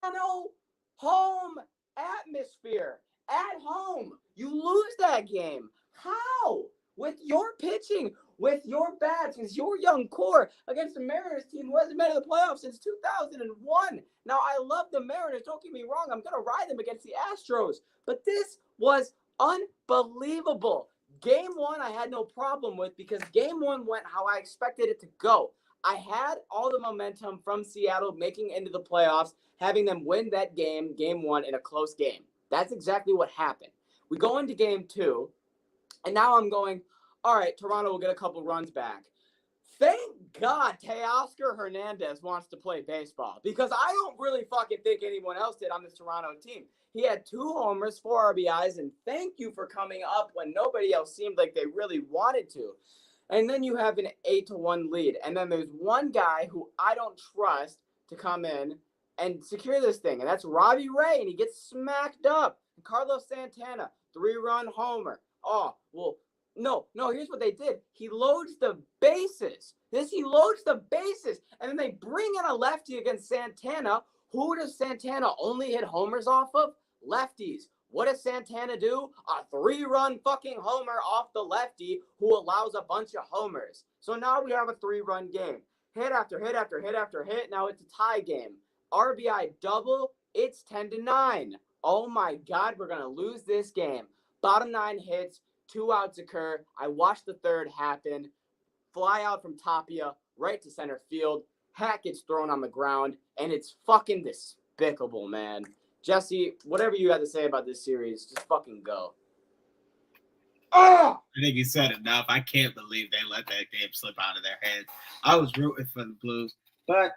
[SPEAKER 1] No home atmosphere at home. You lose that game. How? With your pitching, with your bats, with your young core against the Mariners team who hasn't been in the playoffs since 2001. Now, I love the Mariners. Don't get me wrong. I'm going to ride them against the Astros. But this was unbelievable. Game 1, I had no problem with because Game 1 went how I expected it to go. I had all the momentum from Seattle making into the playoffs, having them win that game, Game 1, in a close game. That's exactly what happened. We go into Game 2, and now I'm going, all right, Toronto will get a couple runs back. Thank God Teoscar Hernandez wants to play baseball because I don't really fucking think anyone else did on this Toronto team. He had 2 homers, 4 RBIs, and thank you for coming up when nobody else seemed like they really wanted to. And then you have an 8-1 lead. And then there's one guy who I don't trust to come in and secure this thing. And that's Robbie Ray. And he gets smacked up. And Carlos Santana, 3-run homer. Oh, well, no, here's what they did. He loads the bases. He loads the bases. And then they bring in a lefty against Santana. Who does Santana only hit homers off of? Lefties. What does Santana do? A 3-run fucking homer off the lefty who allows a bunch of homers. So now we have a 3-run game. Hit after hit after hit after hit. Now it's a tie game. RBI double. It's 10-9. Oh my God, we're going to lose this game. Bottom 9 hits, 2 outs occur. I watched the third happen. Fly out from Tapia right to center field. Hat gets thrown on the ground, and it's fucking despicable, man. Jesse, whatever you had to say about this series, just fucking go. Oh!
[SPEAKER 6] I think you said enough. I can't believe they let that game slip out of their heads. I was rooting for the Blues, but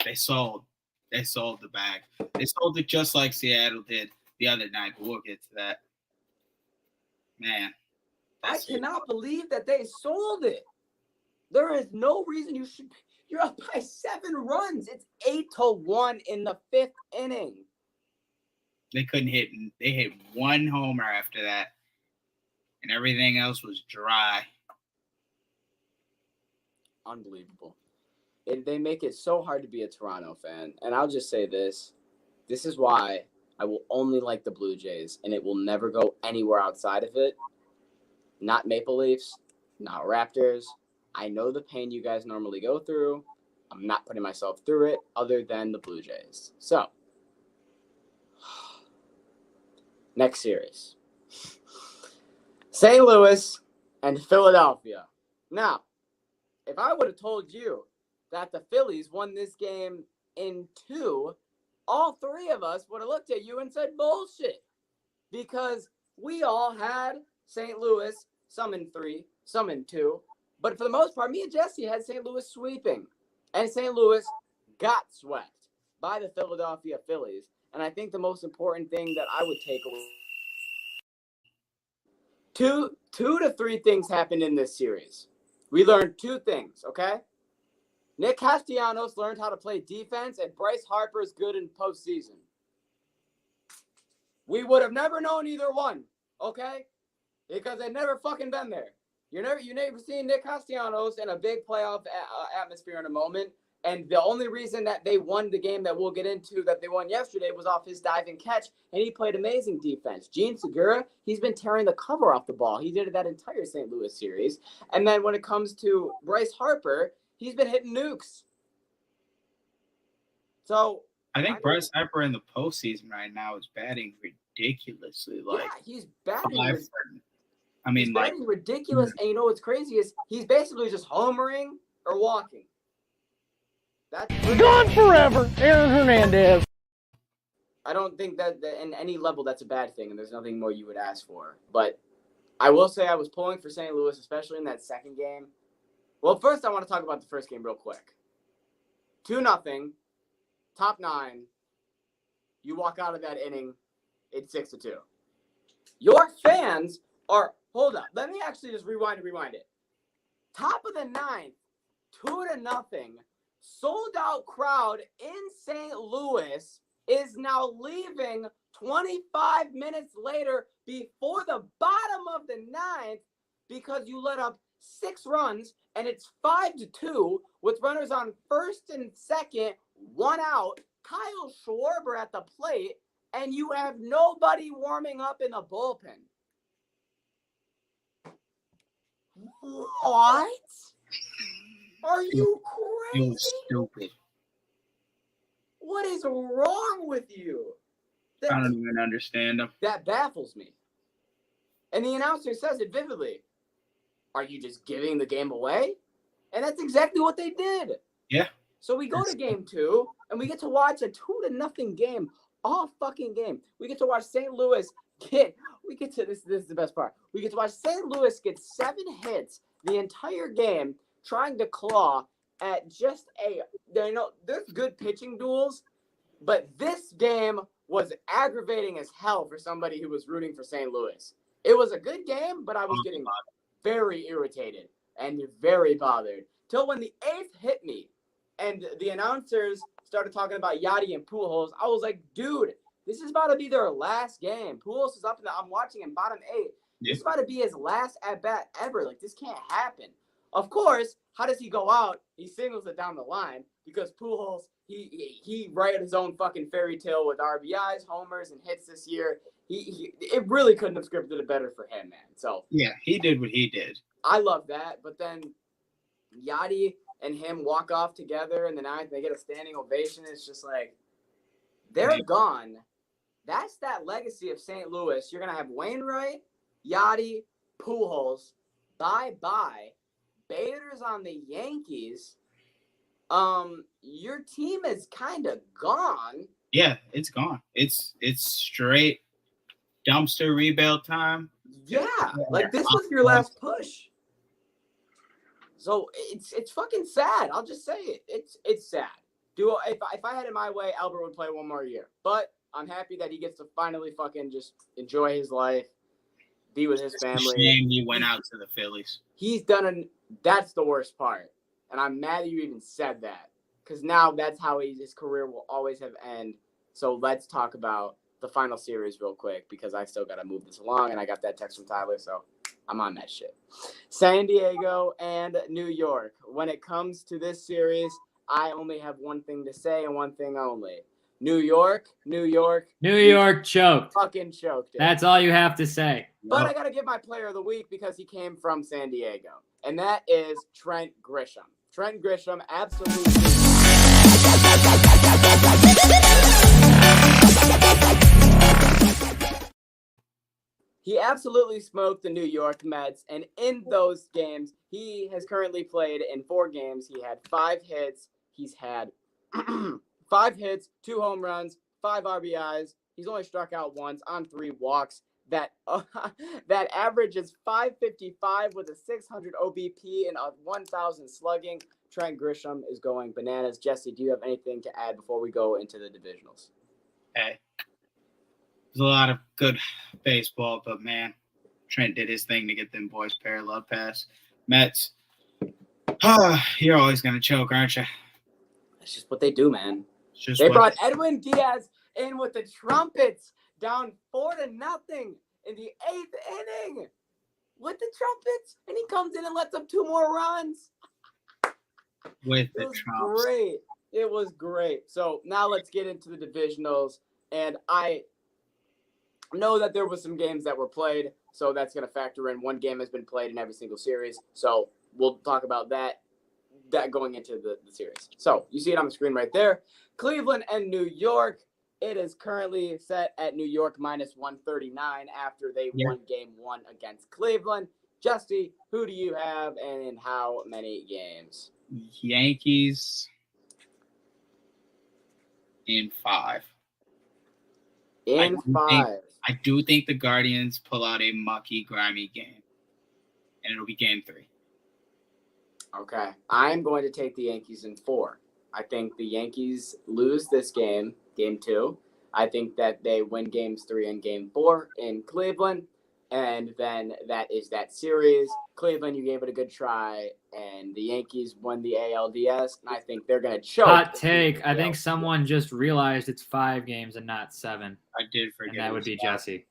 [SPEAKER 6] they sold. They sold the bag. They sold it just like Seattle did the other night, but we'll get to that. Man.
[SPEAKER 1] I cannot believe that they sold it. There is no reason you should. You're up by 7 runs. It's 8-1 in the 5th inning.
[SPEAKER 6] They couldn't hit. They hit 1 homer after that, and everything else was dry.
[SPEAKER 1] Unbelievable. They make it so hard to be a Toronto fan. And I'll just say this. This is why I will only like the Blue Jays, and it will never go anywhere outside of it. Not Maple Leafs, not Raptors. I know the pain you guys normally go through. I'm not putting myself through it other than the Blue Jays. So, next series. St. Louis and Philadelphia. Now, if I would have told you that the Phillies won this game in 2, all 3 of us would have looked at you and said bullshit. Because we all had St. Louis, some in 3, some in 2. But for the most part, me and Jesse had St. Louis sweeping. And St. Louis got swept by the Philadelphia Phillies. And I think the most important thing that I would take away, two to three things happened in this series. We learned 2 things, okay? Nick Castellanos learned how to play defense, and Bryce Harper is good in postseason. We would have never known either one, okay? Because they've never fucking been there. You never seen Nick Castellanos in a big playoff atmosphere in a moment. And the only reason that they won the game that we'll get into that they won yesterday was off his diving catch, and he played amazing defense. Gene Segura, he's been tearing the cover off the ball. He did it that entire St. Louis series. And then when it comes to Bryce Harper, he's been hitting nukes. So
[SPEAKER 6] I think Bryce Harper in the postseason right now is batting ridiculously.
[SPEAKER 1] He's batting.
[SPEAKER 6] He's
[SPEAKER 1] batting ridiculous. And you know what's crazy is he's basically just homering or walking. That's
[SPEAKER 9] Gone forever, Aaron Hernandez.
[SPEAKER 1] I don't think that in any level that's a bad thing, and there's nothing more you would ask for. But I will say I was pulling for St. Louis, especially in that second game. Well, first I want to talk about the first game real quick. 2-0, top 9. You walk out of that inning, it's 6-2. Your fans are – hold up. Let me actually just rewind it. Top of the 9th, 2-0. Sold-out crowd in St. Louis is now leaving 25 minutes later before the bottom of the 9th because you let up 6 runs, and it's 5-2 with runners on first and second, 1 out, Kyle Schwarber at the plate, and you have nobody warming up in the bullpen. What? Are you crazy?
[SPEAKER 6] You're stupid.
[SPEAKER 1] What is wrong with you?
[SPEAKER 6] I don't even understand them.
[SPEAKER 1] That baffles me. And the announcer says it vividly. Are you just giving the game away? And that's exactly what they did. Yeah. So we go to game 2, and we get to watch a 2-0 game all fucking game. We get to watch St. Louis this is the best part. We get to watch St. Louis get 7 hits the entire game trying to claw at just there's good pitching duels, but this game was aggravating as hell for somebody who was rooting for St. Louis. It was a good game, but I was getting very irritated and you're very bothered. Till when the 8th hit me, and the announcers started talking about Yachty and Pujols, I was like, dude, this is about to be their last game. Pujols is up in I'm watching him bottom 8. This is about to be his last at-bat ever. Like, this can't happen. Of course, how does he go out? He singles it down the line because Pujols, he wrote his own fucking fairy tale with RBIs, homers, and hits this year. It really couldn't have scripted it better for him, man. So
[SPEAKER 6] yeah, he did what he did.
[SPEAKER 1] I love that. But then Yachty and him walk off together in the 9th. They get a standing ovation. It's just like, they're gone. That's that legacy of St. Louis. You're going to have Wainwright, Yachty, Pujols. Bye-bye. Bader's on the Yankees. Your team is kind of gone.
[SPEAKER 6] Yeah, it's gone. It's straight dumpster rebuild time.
[SPEAKER 1] Yeah, like this was your last push. So it's fucking sad. I'll just say it. It's sad. If I had it my way, Albert would play one more year. But I'm happy that he gets to finally fucking just enjoy his life, be with his family.
[SPEAKER 6] It's a shame he went out to the Phillies.
[SPEAKER 1] He's done that's the worst part. And I'm mad that you even said that. Because now that's how his career will always have end. So let's talk about the final series real quick because I still got to move this along. And I got that text from Tyler, so I'm on that shit. San Diego and New York. When it comes to this series, I only have one thing to say and one thing only. New York
[SPEAKER 2] choked.
[SPEAKER 1] Fucking choked it.
[SPEAKER 2] That's all you have to say.
[SPEAKER 1] But I got to give my player of the week because he came from San Diego. And that is Trent Grisham. Trent Grisham absolutely. He absolutely smoked the New York Mets. And in those games, he has currently played in 4 games. He had 5 hits. He's had 5 hits, 2 home runs, 5 RBIs. He's only struck out once on 3 walks. That average is 555 with a 600 OBP and a 1,000 slugging. Trent Grisham is going bananas. Jesse, do you have anything to add before we go into the divisionals?
[SPEAKER 6] Hey, there's a lot of good baseball, but man, Trent did his thing to get them boys parallel pass. Mets, you're always gonna choke, aren't you?
[SPEAKER 1] That's just what they do, man.
[SPEAKER 6] They
[SPEAKER 1] brought Edwin Diaz in with the trumpets, down 4-0 in the 8th inning with the trumpets, and he comes in and lets up 2 more runs.
[SPEAKER 6] With the trumpets.
[SPEAKER 1] Great. It was great. So now let's get into the divisionals, and I know that there was some games that were played, so that's going to factor in. 1 game has been played in every single series, so we'll talk about that going into the series. So you see it on the screen right there. Cleveland and New York. It is currently set at New York minus 139 after they won game 1 against Cleveland. Justy, who do you have and in how many games?
[SPEAKER 6] Yankees in 5.
[SPEAKER 1] In 5.
[SPEAKER 6] I do think the Guardians pull out a mucky, grimy game, and it'll be game 3.
[SPEAKER 1] Okay. I'm going to take the Yankees in 4. I think the Yankees lose this game 2. I think that they win games 3 and game 4 in Cleveland. And then that is that series. Cleveland, you gave it a good try. And the Yankees won the ALDS. And I think they're going to choke.
[SPEAKER 2] Hot take. I think someone just realized it's 5 games and not 7.
[SPEAKER 6] I did forget.
[SPEAKER 2] And that would be Jesse.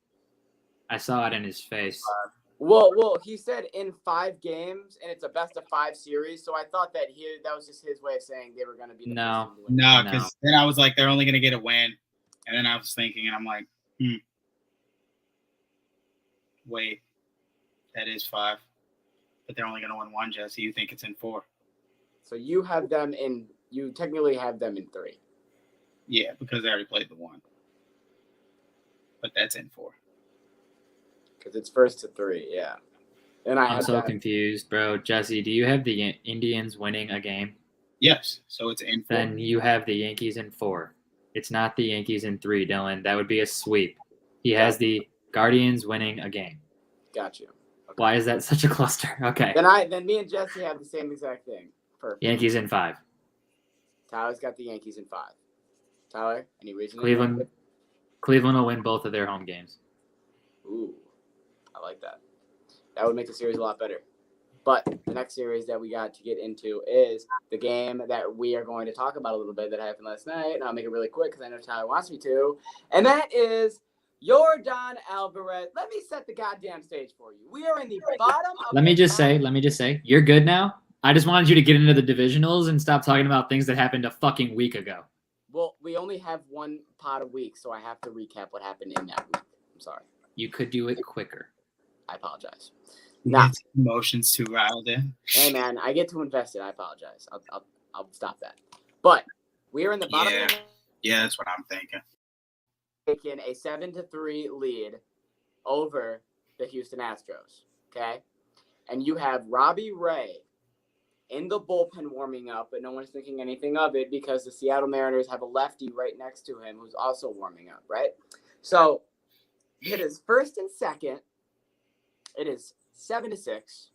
[SPEAKER 2] I saw it in his face.
[SPEAKER 1] Well, he said in 5 games, and it's a best-of-5 series. So I thought that was just his way of saying they were going to be the
[SPEAKER 2] No,
[SPEAKER 6] because then I was like, they're only going to get a win, and then I was thinking, and I'm like, wait, that is 5, but they're only going to win 1. Jesse, you think it's in 4?
[SPEAKER 1] So you have them in. You technically have them in 3.
[SPEAKER 6] Yeah, because they already played the 1, but that's in 4.
[SPEAKER 1] Because it's 1st to 3, yeah. And
[SPEAKER 2] I'm so confused, bro. Jesse, do you have the Indians winning a game?
[SPEAKER 6] Yes, so it's in 4.
[SPEAKER 2] Then you have the Yankees in 4. It's not the Yankees in 3, Dylan. That would be a sweep. He has the Guardians winning a game.
[SPEAKER 1] Got you. Okay.
[SPEAKER 2] Why is that such a cluster? Okay.
[SPEAKER 1] Then me and Jesse have the same exact thing. Perfect.
[SPEAKER 2] Yankees in 5.
[SPEAKER 1] Tyler's got the Yankees in 5. Tyler, any reason?
[SPEAKER 2] Cleveland will win both of their home games.
[SPEAKER 1] Ooh. I like that. That would make the series a lot better. But the next series that we got to get into is the game that we are going to talk about a little bit that happened last night. And I'll make it really quick because I know Tyler wants me to. And that is Yordan Alvarez. Let me set the goddamn stage for you. We are in the bottom of
[SPEAKER 2] Let me just say, you're good now. I just wanted you to get into the divisionals and stop talking about things that happened a fucking week ago.
[SPEAKER 1] Well, we only have one pod a week, so I have to recap what happened in that week. I'm sorry.
[SPEAKER 2] You could do it quicker.
[SPEAKER 1] I apologize.
[SPEAKER 6] Nah. Emotions too riled in.
[SPEAKER 1] Hey, man, I get too invested. I apologize. I'll stop that. But we are in the bottom of the
[SPEAKER 6] Yeah, that's what I'm thinking.
[SPEAKER 1] taking a 7-3 lead over the Houston Astros, okay? And you have Robbie Ray in the bullpen warming up, but no one's thinking anything of it because the Seattle Mariners have a lefty right next to him who's also warming up, right? So it is first and second. It is 7-6.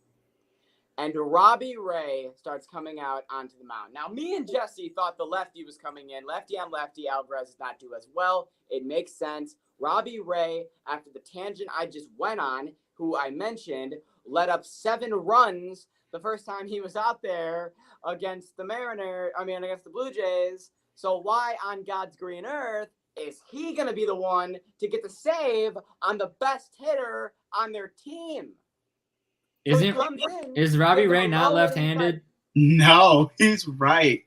[SPEAKER 1] And Robbie Ray starts coming out onto the mound. Now, me and Jesse thought the lefty was coming in. Lefty on lefty, Alvarez does not do as well. It makes sense. Robbie Ray, after the tangent I just went on, who I mentioned, let up 7 runs the first time he was out there against the against the Blue Jays. So why on God's green earth is he going to be the one to get the save on the best hitter on their team?
[SPEAKER 2] Is Robbie Ray not left-handed?
[SPEAKER 6] No, he's right.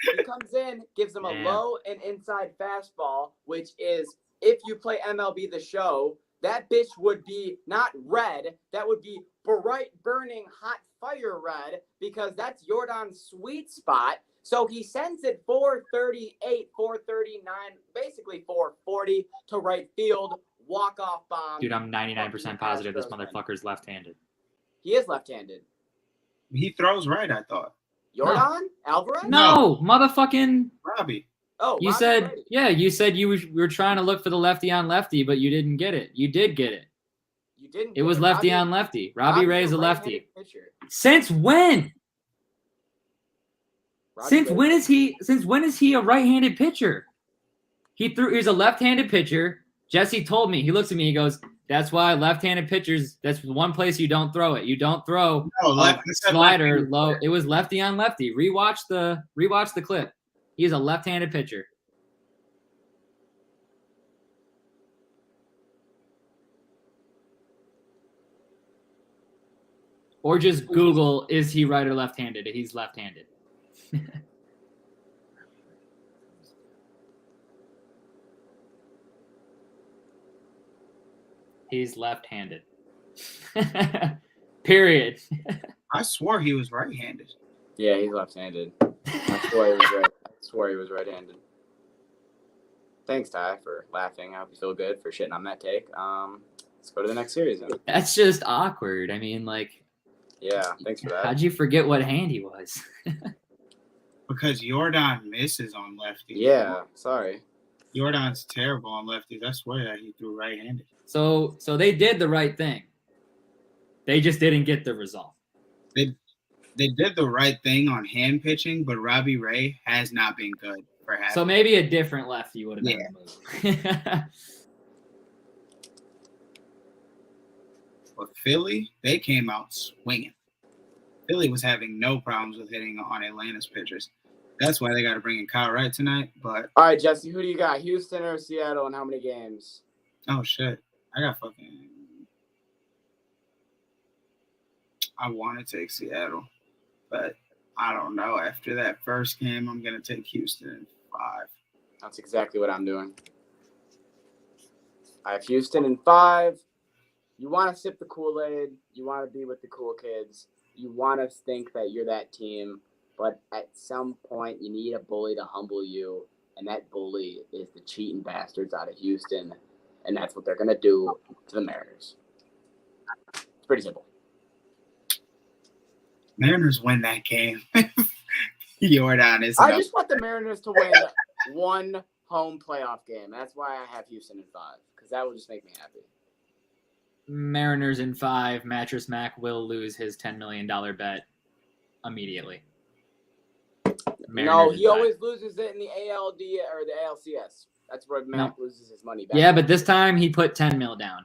[SPEAKER 1] He comes in, gives them a low and inside fastball, which is, if you play MLB The Show, that bitch would be not red. That would be bright, burning, hot fire red, because that's Yordan's sweet spot. So he sends it 438, 439, basically 440 to right field, walk-off bomb.
[SPEAKER 2] Dude, I'm 99% positive this motherfucker's left-handed.
[SPEAKER 1] He is left-handed.
[SPEAKER 6] He throws right, I thought.
[SPEAKER 1] Yordan? Alvarez?
[SPEAKER 2] No, motherfucking
[SPEAKER 6] Robbie.
[SPEAKER 1] Oh,
[SPEAKER 2] you said you were trying to look for the lefty on lefty, but you didn't get it. You did get it.
[SPEAKER 1] You didn't.
[SPEAKER 2] It was lefty on lefty. Robbie Ray's a lefty. Since when? Since when is he a right-handed pitcher? He's a left-handed pitcher. Jesse told me. He looks at me. He goes, "That's why left-handed pitchers. That's the one place you don't throw it. You don't throw slider low. It was lefty on lefty. Rewatch the clip. He's a left-handed pitcher." Or just Google, is he right or left-handed? He's left-handed. He's left-handed. Period.
[SPEAKER 6] I swore he was right-handed.
[SPEAKER 1] Yeah, he's left-handed. I swore he was right. I swore he was right-handed. Thanks, Ty, for laughing. I hope you feel good for shitting on that take. Let's go to the next series then.
[SPEAKER 2] That's just awkward. I mean, like.
[SPEAKER 1] Yeah, thanks for that.
[SPEAKER 2] How'd you forget what hand he was?
[SPEAKER 6] Because Yordan misses on lefties.
[SPEAKER 1] Yeah, sorry.
[SPEAKER 6] Yordan's terrible on lefties. I swear that he threw right-handed.
[SPEAKER 2] So they did the right thing. They just didn't get the result.
[SPEAKER 6] They did the right thing on hand pitching, but Robbie Ray has not been good for half.
[SPEAKER 2] So maybe a different lefty would have been removed.
[SPEAKER 6] But Philly, they came out swinging. Philly was having no problems with hitting on Atlanta's pitchers. That's why they got to bring in Kyle Wright tonight. But
[SPEAKER 1] all right, Jesse, who do you got? Houston or Seattle, and how many games?
[SPEAKER 6] Oh shit, I want to take Seattle, but I don't know. After that first game, I'm gonna take Houston in 5.
[SPEAKER 1] That's exactly what I'm doing. I have Houston in 5. You want to sip the Kool-Aid. You want to be with the cool kids. You want to think that you're that team. But at some point, you need a bully to humble you. And that bully is the cheating bastards out of Houston. And that's what they're going to do to the Mariners. It's pretty simple.
[SPEAKER 6] Mariners win that game. Yordan is.
[SPEAKER 1] I just want the Mariners to win one home playoff game. That's why I have Houston in 5. Because that will just make me happy.
[SPEAKER 2] Mariners in 5. Mattress Mac will lose his $10 million bet immediately.
[SPEAKER 1] No, he always loses it in the ALD or the ALCS. That's where Mac loses his money back.
[SPEAKER 2] Yeah, but this time he put $10 million down.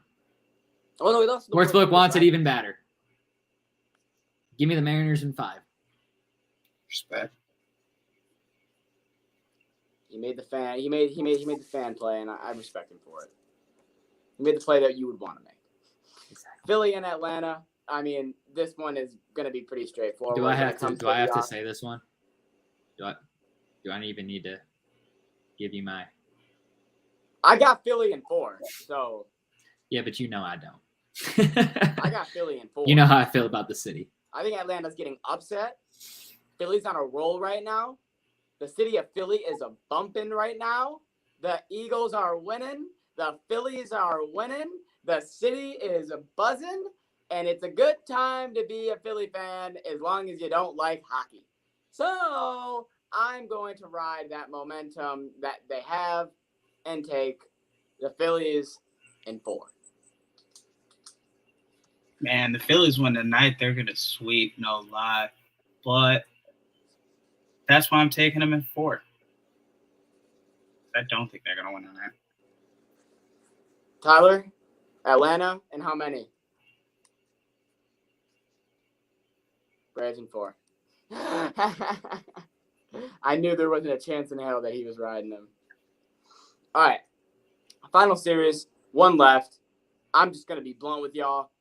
[SPEAKER 1] Oh no, he lost.
[SPEAKER 2] Sportsbook wants it even better. Give me the Mariners in 5.
[SPEAKER 6] Respect.
[SPEAKER 1] He made the fan. He made the fan play, and I respect him for it. He made the play that you would want to make.
[SPEAKER 2] Exactly.
[SPEAKER 1] Philly and Atlanta. I mean, this one is going to be pretty straightforward.
[SPEAKER 2] Do I have to
[SPEAKER 1] to
[SPEAKER 2] say this one? Do I even need to give you my?
[SPEAKER 1] I got Philly in 4. So.
[SPEAKER 2] Yeah, but I don't.
[SPEAKER 1] I got Philly in 4.
[SPEAKER 2] You know how I feel about the city.
[SPEAKER 1] I think Atlanta's getting upset. Philly's on a roll right now. The city of Philly is a bumping right now. The Eagles are winning. The Phillies are winning. The city is buzzing. And it's a good time to be a Philly fan as long as you don't like hockey. So I'm going to ride that momentum that they have and take the Phillies in 4.
[SPEAKER 6] Man, the Phillies win tonight. They're going to sweep, no lie. But that's why I'm taking them in 4. I don't think they're going to win tonight.
[SPEAKER 1] Tyler, Atlanta, and how many? Braves in 4. I knew there wasn't a chance in hell that he was riding them. All right. Final series, 1 left. I'm just going to be blunt with y'all.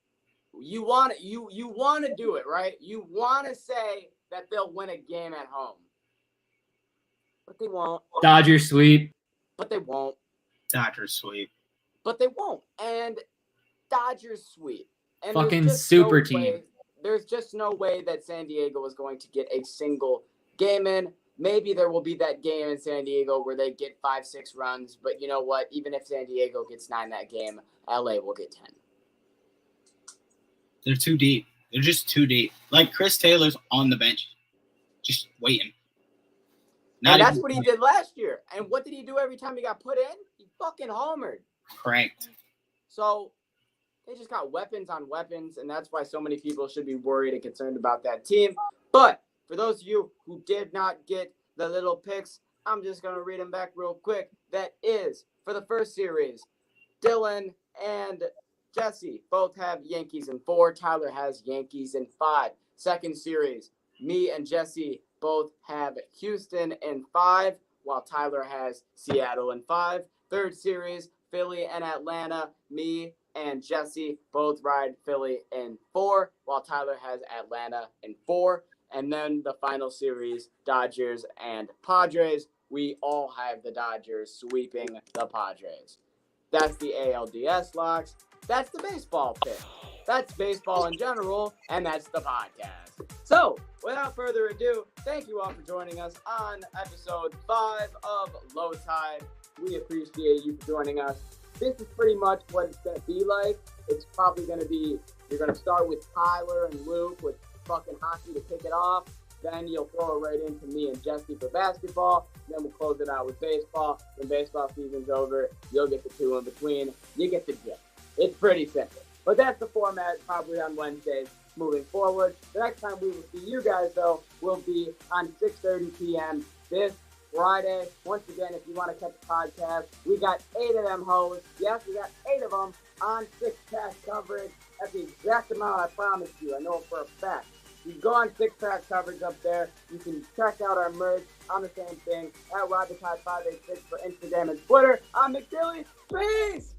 [SPEAKER 1] You want to do it, right? You want to say that they'll win a game at home. But they won't.
[SPEAKER 2] Dodgers sweep.
[SPEAKER 1] But they won't.
[SPEAKER 6] Dodgers sweep.
[SPEAKER 1] But they won't. And Dodgers sweep. And
[SPEAKER 2] Fucking super team.
[SPEAKER 1] There's just no way that San Diego is going to get a single game in. Maybe there will be that game in San Diego where they get 5-6 runs. But you know what? Even if San Diego gets 9 that game, LA will get 10.
[SPEAKER 6] They're too deep. They're just too deep. Like Chris Taylor's on the bench, just waiting.
[SPEAKER 1] And that's what he did last year. And what did he do every time he got put in? He fucking homered.
[SPEAKER 6] Cranked.
[SPEAKER 1] So they just got weapons on weapons, and that's why so many people should be worried and concerned about that team. But for those of you who did not get the little picks, I'm just going to read them back real quick. That is, for the first series, Dylan and Jesse both have Yankees in 4. Tyler has Yankees in 5. Second series, me and Jesse both have Houston in 5, while Tyler has Seattle in 5. Third series, Philly and Atlanta. Me and Jesse both ride Philly in 4, while Tyler has Atlanta in 4. And then the final series, Dodgers and Padres. We all have the Dodgers sweeping the Padres. That's the ALDS locks. That's the baseball pick. That's baseball in general, and that's the podcast. So, without further ado, thank you all for joining us on episode 5 of Low Tide. We appreciate you for joining us. This is pretty much what it's going to be like. It's probably going to be, you're going to start with Tyler and Luke with fucking hockey to kick it off. Then you'll throw it right into me and Jesse for basketball. Then we'll close it out with baseball. When baseball season's over, you'll get the 2 in between. You get the gist. It's pretty simple. But that's the format probably on Wednesdays moving forward. The next time we will see you guys, though, will be on 6:30 p.m. this Friday. Once again, if you want to catch the podcast, we got 8 of them hoes. Yes, we got 8 of them on 6-pack coverage. That's the exact amount I promised you. I know it for a fact. You can go on 6-pack coverage up there. You can check out our merch on the same thing at RogerTide586 for Instagram and Twitter. I'm McDilly. Peace!